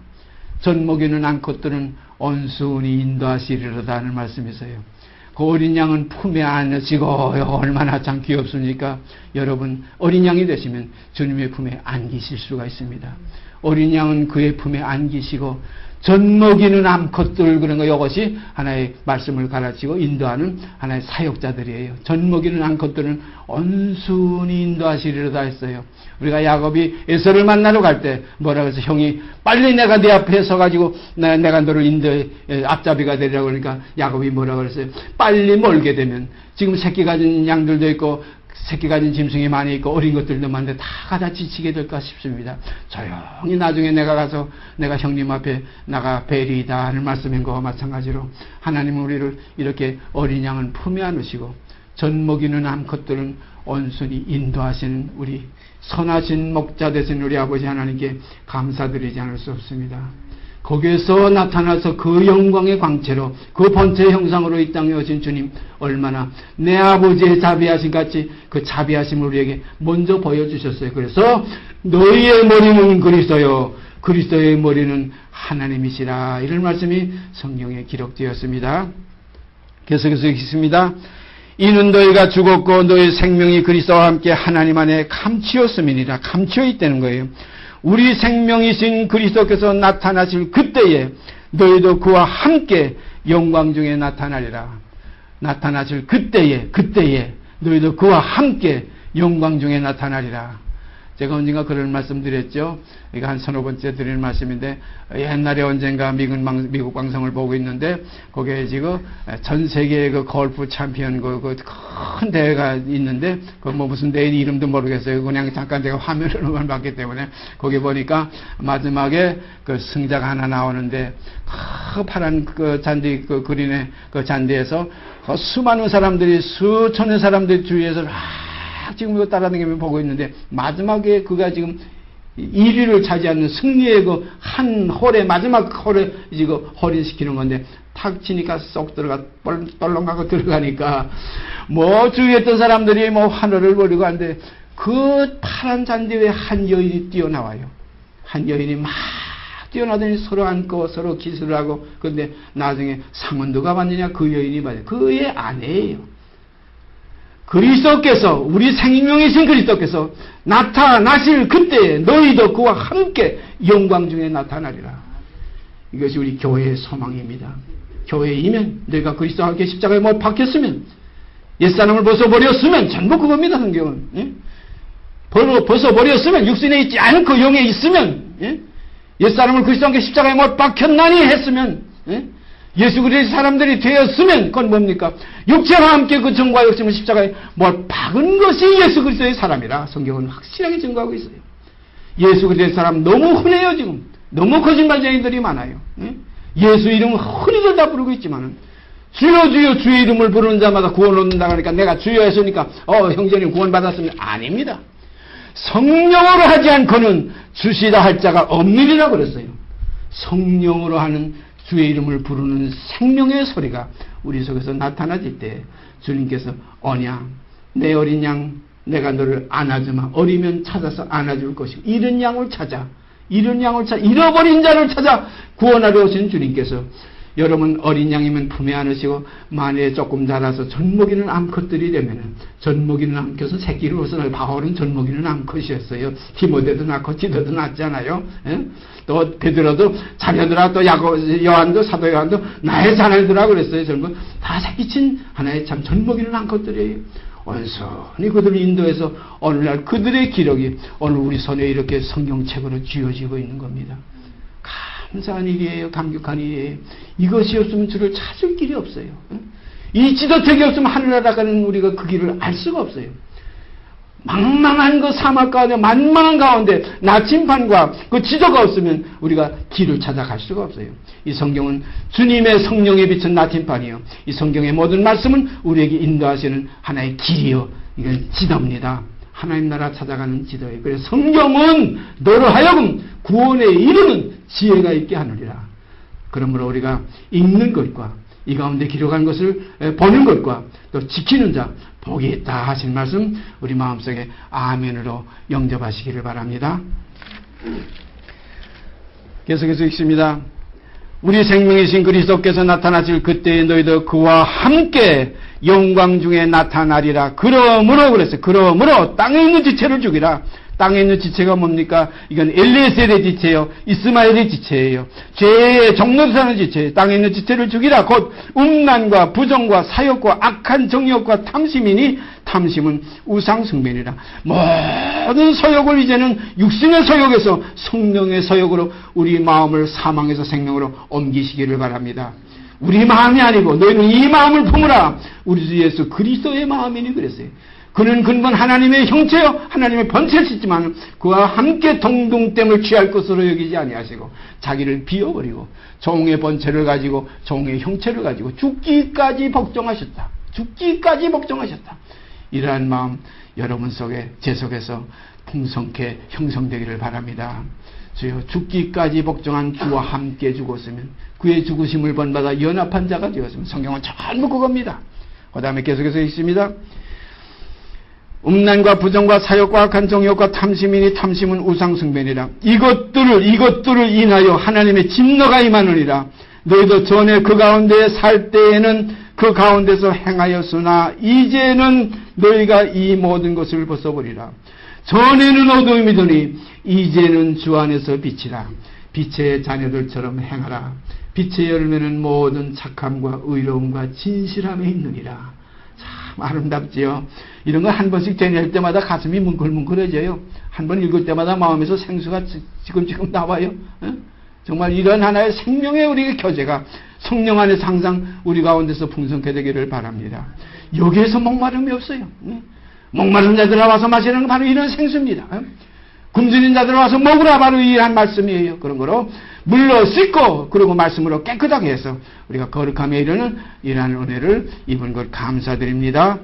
Speaker 1: 젖 먹이는 암컷들은 온순히 인도하시리로다 하는 말씀이 있어요. 그 어린 양은 품에 안으시고 얼마나 참 귀엽습니까? 여러분 어린 양이 되시면 주님의 품에 안기실 수가 있습니다. 어린 양은 그의 품에 안기시고 젖 먹이는 암컷들 그런 거 이것이 하나의 말씀을 가르치고 인도하는 하나의 사역자들이에요. 젖 먹이는 암컷들은 온순히 인도하시리로다 했어요. 우리가 야곱이 에서를 만나러 갈 때 뭐라고 해서 형이 빨리 내가 네 앞에 서가지고 내가 너를 인도에 앞잡이가 되리라고 그러니까 야곱이 뭐라고 그랬어요? 빨리 멀게 되면 지금 새끼 가진 양들도 있고 새끼 가진 짐승이 많이 있고 어린 것들도 많은데 다 가다 지치게 될까 싶습니다. 조용히 나중에 내가 가서 내가 형님 앞에 나가 뵈리이다 하는 말씀인 것과 마찬가지로 하나님은 우리를 이렇게 어린 양은 품에 안으시고 젖 먹이는 암컷들은 온순히 인도하시는 우리 선하신 목자 되신 우리 아버지 하나님께 감사드리지 않을 수 없습니다. 거기에서 나타나서 그 영광의 광채로 그 본체 형상으로 이 땅에 오신 주님 얼마나 내 아버지의 자비하심 같이 그 자비하심을 우리에게 먼저 보여주셨어요. 그래서 너희의 머리는 그리스도요 그리스도의 머리는 하나님이시라 이런 말씀이 성경에 기록되었습니다. 계속해서 읽습니다. 이는 너희가 죽었고 너희 생명이 그리스도와 함께 하나님 안에 감추었음이니라. 감추어 있다는 거예요. 우리 생명이신 그리스도께서 나타나실 그때에 너희도 그와 함께 영광 중에 나타나리라. 나타나실 그때에 너희도 그와 함께 영광 중에 나타나리라. 제가 언젠가 그런 말씀 드렸죠. 이거 한 서너 번째 드리는 말씀인데 옛날에 언젠가 미국 방송을 보고 있는데 거기에 지금 전 세계의 그 골프 챔피언 그 큰 대회가 있는데 그 뭐 무슨 대회 이름도 모르겠어요. 그냥 잠깐 제가 화면으로만 봤기 때문에 거기 보니까 마지막에 그 승자가 하나 나오는데 그 파란 그 잔디 그 그린의 그 잔디에서 그 수많은 사람들이 수천의 사람들 주위에서 지금 이거 따라다니면 보고 있는데 마지막에 그가 지금 1위를 차지하는 승리의 그 한 홀에 마지막 홀에 지금 홀인시키는 건데 탁 치니까 쏙 들어가 떨렁하고 들어가니까 뭐 주위에 있던 사람들이 뭐 환호를 벌이고 하는데 그 파란 잔디 위에 한 여인이 뛰어나와요. 한 여인이 막 뛰어나더니 서로 안고 서로 키스를 하고 근데 나중에 상은 누가 받느냐 그 여인이 받아요. 그의 아내예요. 그리스도께서 우리 생명이신 그리스도께서 나타나실 그때에 너희도 그와 함께 영광 중에 나타나리라. 이것이 우리 교회의 소망입니다. 교회이면 너희가 그리스도와 함께 십자가에 못 박혔으면 옛사람을 벗어버렸으면 전부 그겁니다. 성경은 예? 벗어버렸으면 육신에 있지 않고 영에 있으면 예? 옛사람을 그리스도와 함께 십자가에 못 박혔나니 했으면 예? 예수 그리스도의 사람들이 되었으면 그건 뭡니까? 육체와 함께 그 정과 욕심을 십자가에 못 박은 것이 예수 그리스도의 사람이라 성경은 확실하게 증거하고 있어요. 예수 그리스도의 사람 너무 흔해요. 지금 너무 거짓말쟁이들이 많아요. 예수 이름은 흔히들 다 부르고 있지만은 주여 주여 주의 이름을 부르는 자마다 구원 얻는다 그러니까 내가 주여 했으니까 형제님 구원 받았으면 아닙니다. 성령으로 하지 않고는 주시다 할 자가 없느니라 그랬어요. 성령으로 하는 주의 이름을 부르는 생명의 소리가 우리 속에서 나타나질 때 주님께서 언약 내 어린 양 내가 너를 안아주마 어리면 찾아서 안아줄 것이고 잃은 양을 찾아 잃어버린 자를 찾아 구원하러 오신 주님께서 여러분 어린 양이면 품에 안으시고 만약에 조금 자라서 젖먹이는 암컷들이 되면은 젖먹이는 암컷은 새끼를 우선 바울은 젖먹이는 암컷이었어요. 디모데도 낳고 디도도 낳았잖아요. 예? 또 베드로도 자녀들아 또 요한도 사도 요한도 나의 자녀들아 그랬어요. 전부 다 새끼친 하나의 참 젖먹이는 암컷들이에요. 온순히 그들을 인도해서 오늘날 그들의 기록이 오늘 우리 손에 이렇게 성경책으로 쥐어지고 있는 겁니다. 감사한 일이에요. 감격한 일이에요. 이것이 없으면 주를 찾을 길이 없어요. 이 지도책이 없으면 하늘나라 가는 우리가 그 길을 알 수가 없어요. 망망한 그 사막 가운데 만만한 가운데 나침반과 그 지도가 없으면 우리가 길을 찾아갈 수가 없어요. 이 성경은 주님의 성령에 비친 나침반이요. 이 성경의 모든 말씀은 우리에게 인도하시는 하나의 길이요. 이건 지도입니다. 하나님 나라 찾아가는 지도예요. 그래서 성경은 너로 하여금 구원에 이르는 지혜가 있게 하느니라. 그러므로 우리가 읽는 것과 이 가운데 기록한 것을 보는 것과 또 지키는 자 복이 있다 하신 말씀 우리 마음속에 아멘으로 영접하시기를 바랍니다. 계속해서 읽습니다. 우리 생명이신 그리스도께서 나타나실 그때에 너희도 그와 함께 영광 중에 나타나리라. 그러므로 그랬어요. 그러므로 땅에 있는 지체를 죽이라. 땅에 있는 지체가 뭡니까? 이건 엘리에셀의 지체요, 이스마엘의 지체예요. 죄의 종로로 사는 지체, 땅에 있는 지체를 죽이라. 곧 음란과 부정과 사욕과 악한 정욕과 탐심이니 탐심은 우상숭배니라. 모든 서욕을 이제는 육신의 서욕에서 성령의 서욕으로 우리 마음을 사망에서 생명으로 옮기시기를 바랍니다. 우리 마음이 아니고 너희는 이 마음을 품으라. 우리 주 예수 그리스도의 마음이니 그랬어요. 그는 근본 하나님의 형체요 하나님의 본체시지만 그와 함께 동등됨을 취할 것으로 여기지 아니하시고 자기를 비워버리고 종의 본체를 가지고 종의 형체를 가지고 죽기까지 복종하셨다. 죽기까지 복종하셨다. 이러한 마음 여러분 속에 제 속에서 풍성케 형성되기를 바랍니다. 주여 죽기까지 복종한 주와 함께 죽었으면 그의 죽으심을 본받아 연합한 자가 되었으면 성경은 전부 그겁니다. 그 다음에 계속해서 있습니다. 음란과 부정과 사욕과 악한 정욕과 탐심이니 탐심은 우상숭배니라. 이것들을 인하여 하나님의 진노가 임하느니라. 너희도 전에 그 가운데 살 때에는 그 가운데서 행하였으나 이제는 너희가 이 모든 것을 벗어버리라. 전에는 어두움이더니 이제는 주 안에서 빛이라. 빛의 자녀들처럼 행하라. 빛의 열매는 모든 착함과 의로움과 진실함에 있느니라. 참 아름답지요. 이런 거 한 번씩 되뇌일 때마다 가슴이 뭉클뭉클해져요. 한 번 읽을 때마다 마음에서 생수가 지금 나와요. 정말 이런 하나의 생명의 우리의 교제가 성령 안에서 항상 우리 가운데서 풍성케 되기를 바랍니다. 여기에서 목마름이 없어요. 목마른 자들 와서 마시는 건 바로 이런 생수입니다. 굶주린 자들 와서 먹으라 바로 이러한 말씀이에요. 그런 거로 물로 씻고 그리고 말씀으로 깨끗하게 해서 우리가 거룩함에 이르는 이러한 은혜를 입은 것 감사드립니다.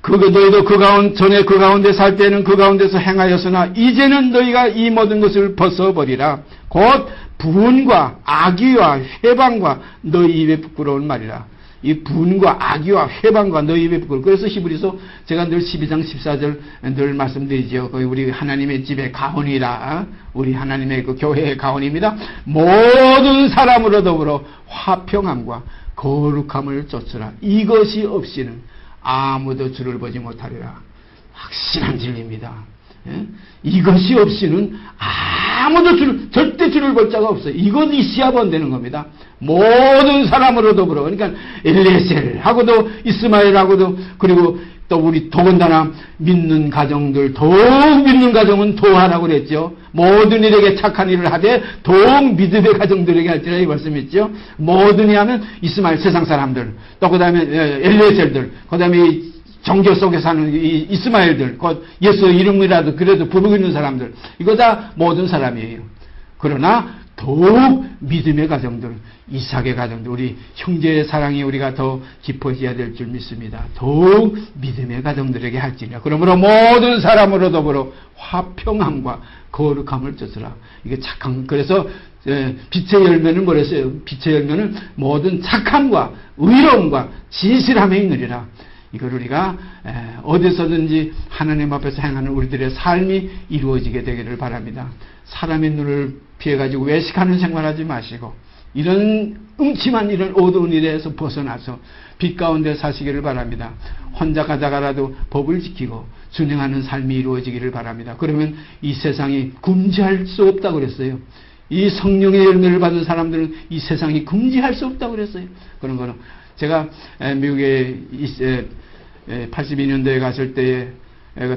Speaker 1: 너희도 전에 그 가운데 살 때는 그 가운데서 행하였으나 이제는 너희가 이 모든 것을 벗어버리라. 곧 분과 악의와 회방과 너희 입에 부끄러운 말이라. 이 분과 악의와 회방과 너희 입에 부끄러운. 그래서 히브리서 제가 늘 12장 14절 늘 말씀드리죠. 거기 우리 하나님의 집의 가훈이라. 우리 하나님의 그 교회의 가훈입니다. 모든 사람으로 더불어 화평함과 거룩함을 쫓으라. 이것이 없이는 아무도 주를 보지 못하리라. 확실한 진리입니다. 이것이 없이는 아무도 절대 주를 볼 자가 없어요. 이것 있어야 안 되는 겁니다. 모든 사람으로 더불어. 그러니까 엘리에셀하고도 이스마엘하고도 그리고 또 우리 더군다나 믿는 가정들, 더욱 믿는 가정은 도하라고 그랬죠. 모든 일에게 착한 일을 하되 더욱 믿음의 가정들에게 할지라 이 말씀했죠. 모든 이 하면 이스마엘 세상 사람들, 또 그 다음에 엘리에셀들, 그 다음에 정교 속에 사는 이 이스마엘들, 예수 이름이라도 그래도 부르고 있는 사람들, 이거 다 모든 사람이에요. 그러나 더욱 믿음의 가정들, 이삭의 가정들, 우리 형제의 사랑이 우리가 더 깊어져야 될 줄 믿습니다. 더욱 믿음의 가정들에게 할지니라. 그러므로 모든 사람으로 더불어 화평함과 거룩함을 쫓으라. 이게 착한, 그래서 빛의 열매는 뭐랬어요? 빛의 열매는 모든 착함과 의로움과 진실함에 있느니라. 이걸 우리가 어디서든지 하나님 앞에서 행하는 우리들의 삶이 이루어지게 되기를 바랍니다. 사람의 눈을 피해가지고 외식하는 생활하지 마시고 이런 음침한 이런 어두운 일에서 벗어나서 빛 가운데 사시기를 바랍니다. 혼자 가다가라도 법을 지키고 준행하는 삶이 이루어지기를 바랍니다. 그러면 이 세상이 금지할 수 없다고 그랬어요. 이 성령의 열매를 받은 사람들은 이 세상이 금지할 수 없다고 그랬어요. 그런 거는 제가 미국에 82년도에 갔을 때에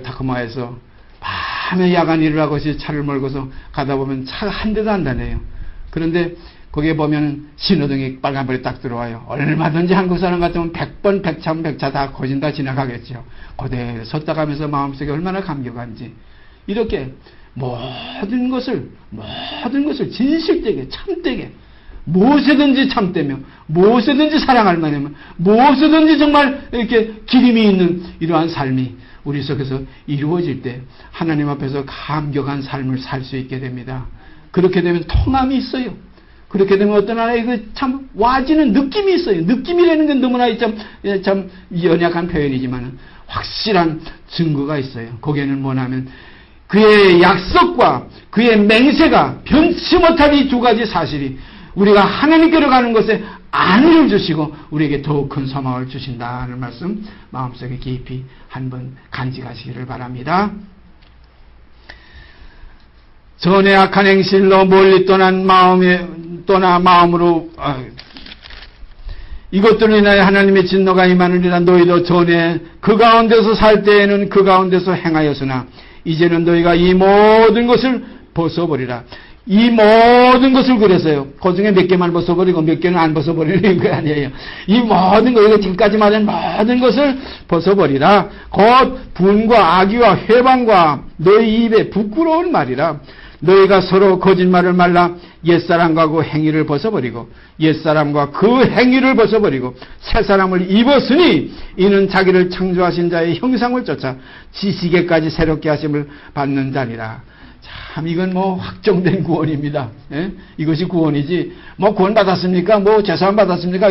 Speaker 1: 타코마에서 밤에 야간 일을 하고 차를 몰고서 가다 보면 차가 한 대도 안 다녀요. 그런데 거기에 보면 신호등이 빨간불이 딱 들어와요. 얼마든지 한국 사람 같으면 100번 100차 다 거진 다 지나가겠죠. 그대로 섰다 가면서 마음속에 얼마나 감격한지. 이렇게 모든 것을 진실되게 참되게 무엇이든지 참되며 무엇이든지 사랑할 만하면 무엇이든지 정말 이렇게 기림이 있는 이러한 삶이 우리 속에서 이루어질 때 하나님 앞에서 감격한 삶을 살 수 있게 됩니다. 그렇게 되면 통함이 있어요. 그렇게 되면 어떤 하나의 그 참 와지는 느낌이 있어요. 느낌이라는 건 너무나 참 연약한 표현이지만 확실한 증거가 있어요. 거기에는 뭐냐면 그의 약속과 그의 맹세가 변치 못할 이 두 가지 사실이 우리가 하나님께로 가는 것에 안위를 주시고 우리에게 더욱 큰 소망을 주신다는 말씀 마음속에 깊이 한번 간직하시기를 바랍니다. 전에 악한 행실로 멀리 마음으로 이것들로 인하여 하나님의 진노가 임하느니라. 너희도 전에 그 가운데서 살 때에는 그 가운데서 행하였으나 이제는 너희가 이 모든 것을 벗어버리라. 이 모든 것을 그랬어요. 그 중에 몇 개만 벗어버리고 몇 개는 안 벗어버리는 거 아니에요. 이 모든 거, 이거 지금까지 말한 모든 것을 벗어버리라. 곧 분과 악의와 회방과 너희 입에 부끄러운 말이라. 너희가 서로 거짓말을 말라 옛사람과 그 행위를 벗어버리고 옛사람과 그 행위를 벗어버리고 새사람을 입었으니 이는 자기를 창조하신 자의 형상을 쫓아 지식에까지 새롭게 하심을 받는 자니라. 참 이건 뭐 확정된 구원입니다. 예? 이것이 구원이지 뭐 구원 받았습니까? 뭐 죄사함 받았습니까?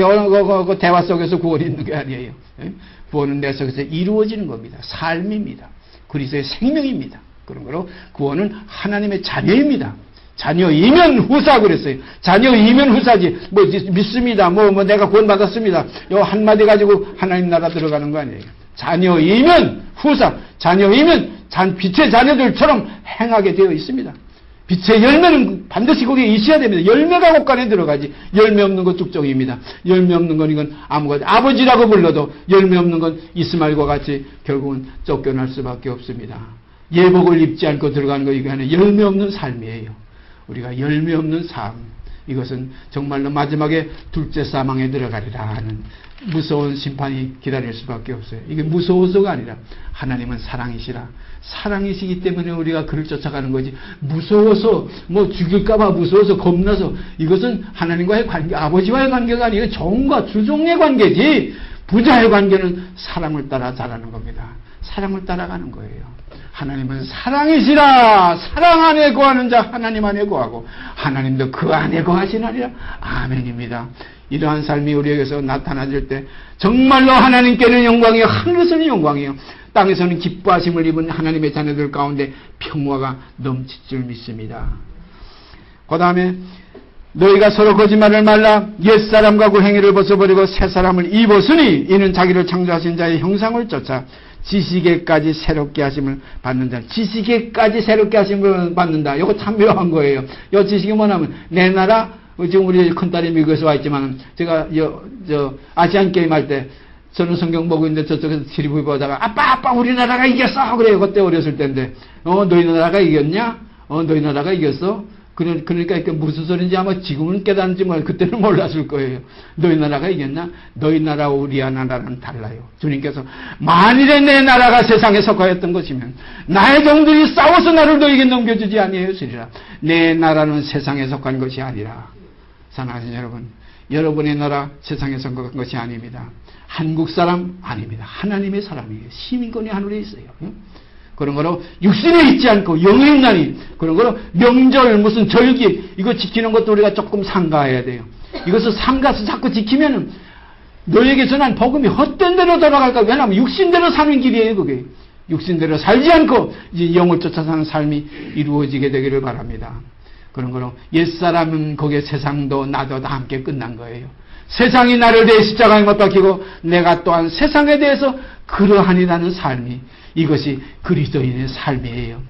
Speaker 1: 그 대화 속에서 구원이 있는 게 아니에요. 예? 구원은 내 속에서 이루어지는 겁니다. 삶입니다. 그리스도의 생명입니다. 그런 거로 구원은 하나님의 자녀입니다. 자녀이면 후사 그랬어요. 자녀이면 후사지. 뭐 믿습니다. 뭐 내가 구원 받았습니다. 요 한마디 가지고 하나님 나라 들어가는 거 아니에요. 자녀이면 후사, 자녀이면 빛의 자녀들처럼 행하게 되어 있습니다. 빛의 열매는 반드시 거기에 있어야 됩니다. 열매가 곳간에 들어가지. 열매 없는 건 쭉정입니다. 열매 없는 건 이건 아무것도 아버지라고 불러도 열매 없는 건 이스마엘과 같이 결국은 쫓겨날 수밖에 없습니다. 예복을 입지 않고 들어가는 거 이거 하는 열매 없는 삶이에요. 우리가 열매 없는 삶, 이것은 정말로 마지막에 둘째 사망에 들어가리라 하는 무서운 심판이 기다릴 수밖에 없어요. 이게 무서워서가 아니라 하나님은 사랑이시라. 사랑이시기 때문에 우리가 그를 쫓아가는 거지. 무서워서 뭐 죽일까봐 무서워서 겁나서 이것은 하나님과의 관계, 아버지와의 관계가 아니고 종과 주종의 관계지. 부자의 관계는 사랑을 따라 자라는 겁니다. 사랑을 따라가는 거예요. 하나님은 사랑이시라. 사랑 안에 거하는 자 하나님 안에 거하고 하나님도 그 안에 거하시나니라. 아멘입니다. 이러한 삶이 우리에게서 나타나질 때 정말로 하나님께는 영광이요 하늘에서는 영광이요 땅에서는 기뻐하심을 입은 하나님의 자녀들 가운데 평화가 넘칠 줄 믿습니다. 그 다음에 너희가 서로 거짓말을 말라 옛사람과 그 행위를 벗어버리고 새사람을 입었으니 이는 자기를 창조하신 자의 형상을 쫓아 지식에까지 새롭게 하심을 받는다. 지식에까지 새롭게 하심을 받는다. 이거 참 묘한 거예요. 이 지식이 뭐냐면 내 나라 지금 우리 큰딸이 미국에서 와 있지만 제가 아시안 게임 할 때 저는 성경 보고 있는데 저쪽에서 TV를 보다가 아빠 우리나라가 이겼어 그래요. 그때 어렸을 때인데 너희 나라가 이겼냐? 너희 나라가 이겼어? 그러니까 이게 무슨 소리인지 아마 지금은 깨닫는지 그때는 몰랐을 거예요. 너희 나라가 이겼나? 너희 나라와 우리 나라는 달라요. 주님께서 만일에 내 나라가 세상에 속하였던 것이면 나의 종들이 싸워서 나를 너에게 넘겨주지 아니하였으리라. 내 나라는 세상에 속한 것이 아니라. 사랑하는 여러분, 여러분의 나라 세상에 속한 것이 아닙니다. 한국 사람 아닙니다. 하나님의 사람이에요. 시민권이 하늘에 있어요. 그런 거로 육신에 있지 않고 영에 있나니 그런 거로 명절 무슨 절기 이거 지키는 것도 우리가 조금 삼가해야 돼요. 이것을 삼가서 자꾸 지키면은 너에게서는 복음이 헛된 대로 돌아갈까. 왜냐하면 육신대로 사는 길이에요. 그게 육신대로 살지 않고 이제 영을 쫓아 사는 삶이 이루어지게 되기를 바랍니다. 그런 거로 옛사람은 거기에 세상도 나도 다 함께 끝난 거예요. 세상이 나를 대해 십자가에 못 박히고 내가 또한 세상에 대해서 그러하니라는 삶이 이것이 그리스도인의 삶이에요.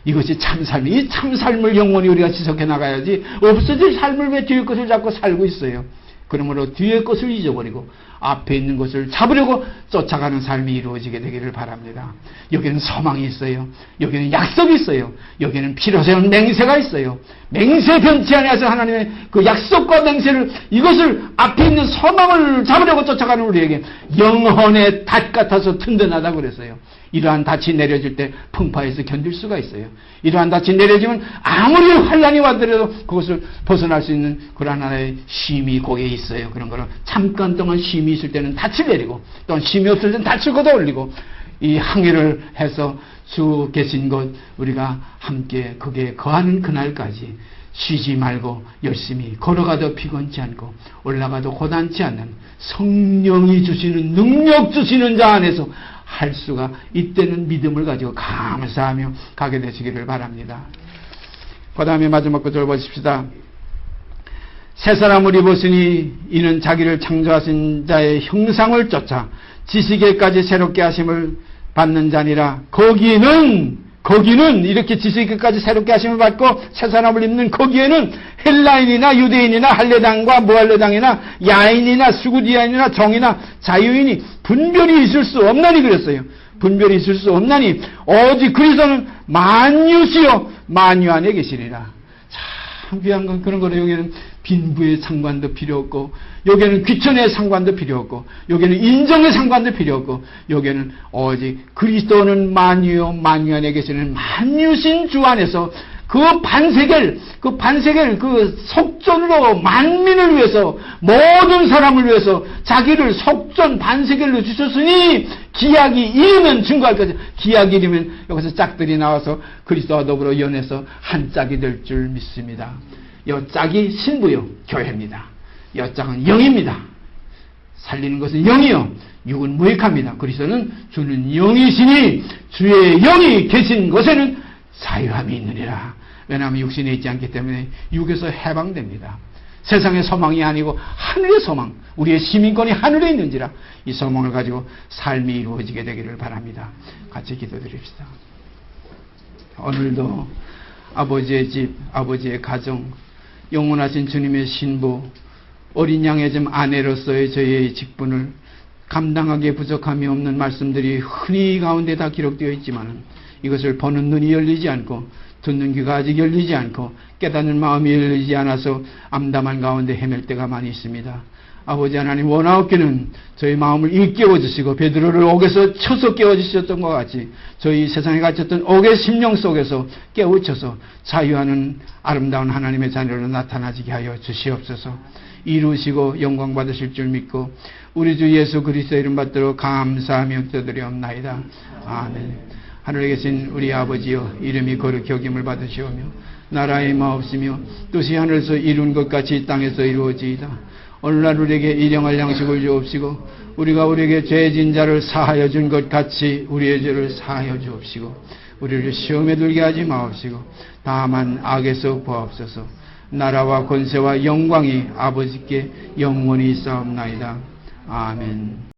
Speaker 1: 이것이 참삶이 이 참삶을 영원히 우리가 지속해 나가야지 없어질 삶을 왜 뒤의 것을 잡고 살고 있어요. 그러므로 뒤의 것을 잊어버리고 앞에 있는 것을 잡으려고 쫓아가는 삶이 이루어지게 되기를 바랍니다. 여기는 소망이 있어요. 여기는 약속이 있어요. 여기는 피로 세운 맹세가 있어요. 맹세 변치 아니하서 하나님의 그 약속과 맹세를 이것을 앞에 있는 소망을 잡으려고 쫓아가는 우리에게 영혼의 닷 같아서 든든하다고 그랬어요. 이러한 닻이 내려질 때 풍파에서 견딜 수가 있어요. 이러한 닻이 내려지면 아무리 환란이 와더라도 그것을 벗어날 수 있는 그런 하나의 쉼이 거기에 있어요. 그런 거는 잠깐 동안 쉼이 있을 때는 닻을 내리고 또 쉼이 없을 때는 닻을 걷어 올리고 이 항해를 해서 주 계신 곳 우리가 함께 거기에 거하는 그날까지 쉬지 말고 열심히 걸어가도 피곤치 않고 올라가도 고단치 않는 성령이 주시는 능력 주시는 자 안에서 할 수가 있다는 믿음을 가지고 감사하며 가게 되시기를 바랍니다. 그 다음에 마지막 구절 보십시다. 새 사람을 입었으니 이는 자기를 창조하신 자의 형상을 쫓아 지식에까지 새롭게 하심을 받는 자니라. 거기는 이렇게 지식에까지 새롭게 하심을 받고 새 사람을 입는 거기에는 헬라인이나 유대인이나 할례당과 무할례당이나 야인이나 수구디아인이나 정이나 자유인이 분별이 있을 수 없나니 그랬어요. 분별이 있을 수 없나니 오직 그리스도는 만유시요 만유 안에 계시리라. 참 귀한 건 그런 거로 여기는 빈부의 상관도 필요 없고 여기는 귀천의 상관도 필요 없고 여기는 인정의 상관도 필요 없고 여기는 오직 그리스도는 만유요 만유 안에 계시는 만유신 주 안에서 그 반세겔 그 속전으로 만민을 위해서 모든 사람을 위해서 자기를 속전 반세겔로 주셨으니 기약이 이르면 증거할 것이 기약이 이르면 여기서 짝들이 나와서 그리스도와 더불어 연해서 한 짝이 될 줄 믿습니다. 여 짝이 신부요 교회입니다. 여 짝은 영입니다. 살리는 것은 영이요 육은 무익합니다. 그리스도는 주는 영이시니 주의 영이 계신 곳에는 자유함이 있느니라. 왜냐하면 육신에 있지 않기 때문에 육에서 해방됩니다. 세상의 소망이 아니고 하늘의 소망, 우리의 시민권이 하늘에 있는지라 이 소망을 가지고 삶이 이루어지게 되기를 바랍니다. 같이 기도드립시다. 오늘도 아버지의 집, 아버지의 가정, 영원하신 주님의 신부, 어린 양의 좀 아내로서의 저희의 직분을 감당하기에 부족함이 없는 말씀들이 흔히 가운데 다 기록되어 있지만 이것을 보는 눈이 열리지 않고 듣는 귀가 아직 열리지 않고 깨닫는 마음이 열리지 않아서 암담한 가운데 헤맬 때가 많이 있습니다. 아버지 하나님 원하옵기는 저희 마음을 일깨워 주시고 베드로를 옥에서 쳐서 깨워 주셨던 것 같이 저희 세상에 갇혔던 옥의 심령 속에서 깨우쳐서 자유하는 아름다운 하나님의 자녀로 나타나지게 하여 주시옵소서. 이루시고 영광 받으실 줄 믿고 우리 주 예수 그리스도 이름 받들어 감사하며 기도드리옵나이다. 아멘. 하늘에 계신 우리 아버지여 이름이 거룩히 여김을 받으시오며 나라의 마옵시며 뜻이 하늘에서 이룬 것 같이 땅에서 이루어지이다. 오늘날 우리에게 일용할 양식을 주옵시고 우리가 우리에게 죄진 자를 사하여 준 것 같이 우리의 죄를 사하여 주옵시고 우리를 시험에 들게 하지 마옵시고 다만 악에서 구하옵소서. 나라와 권세와 영광이 아버지께 영원히 있사옵나이다. 아멘.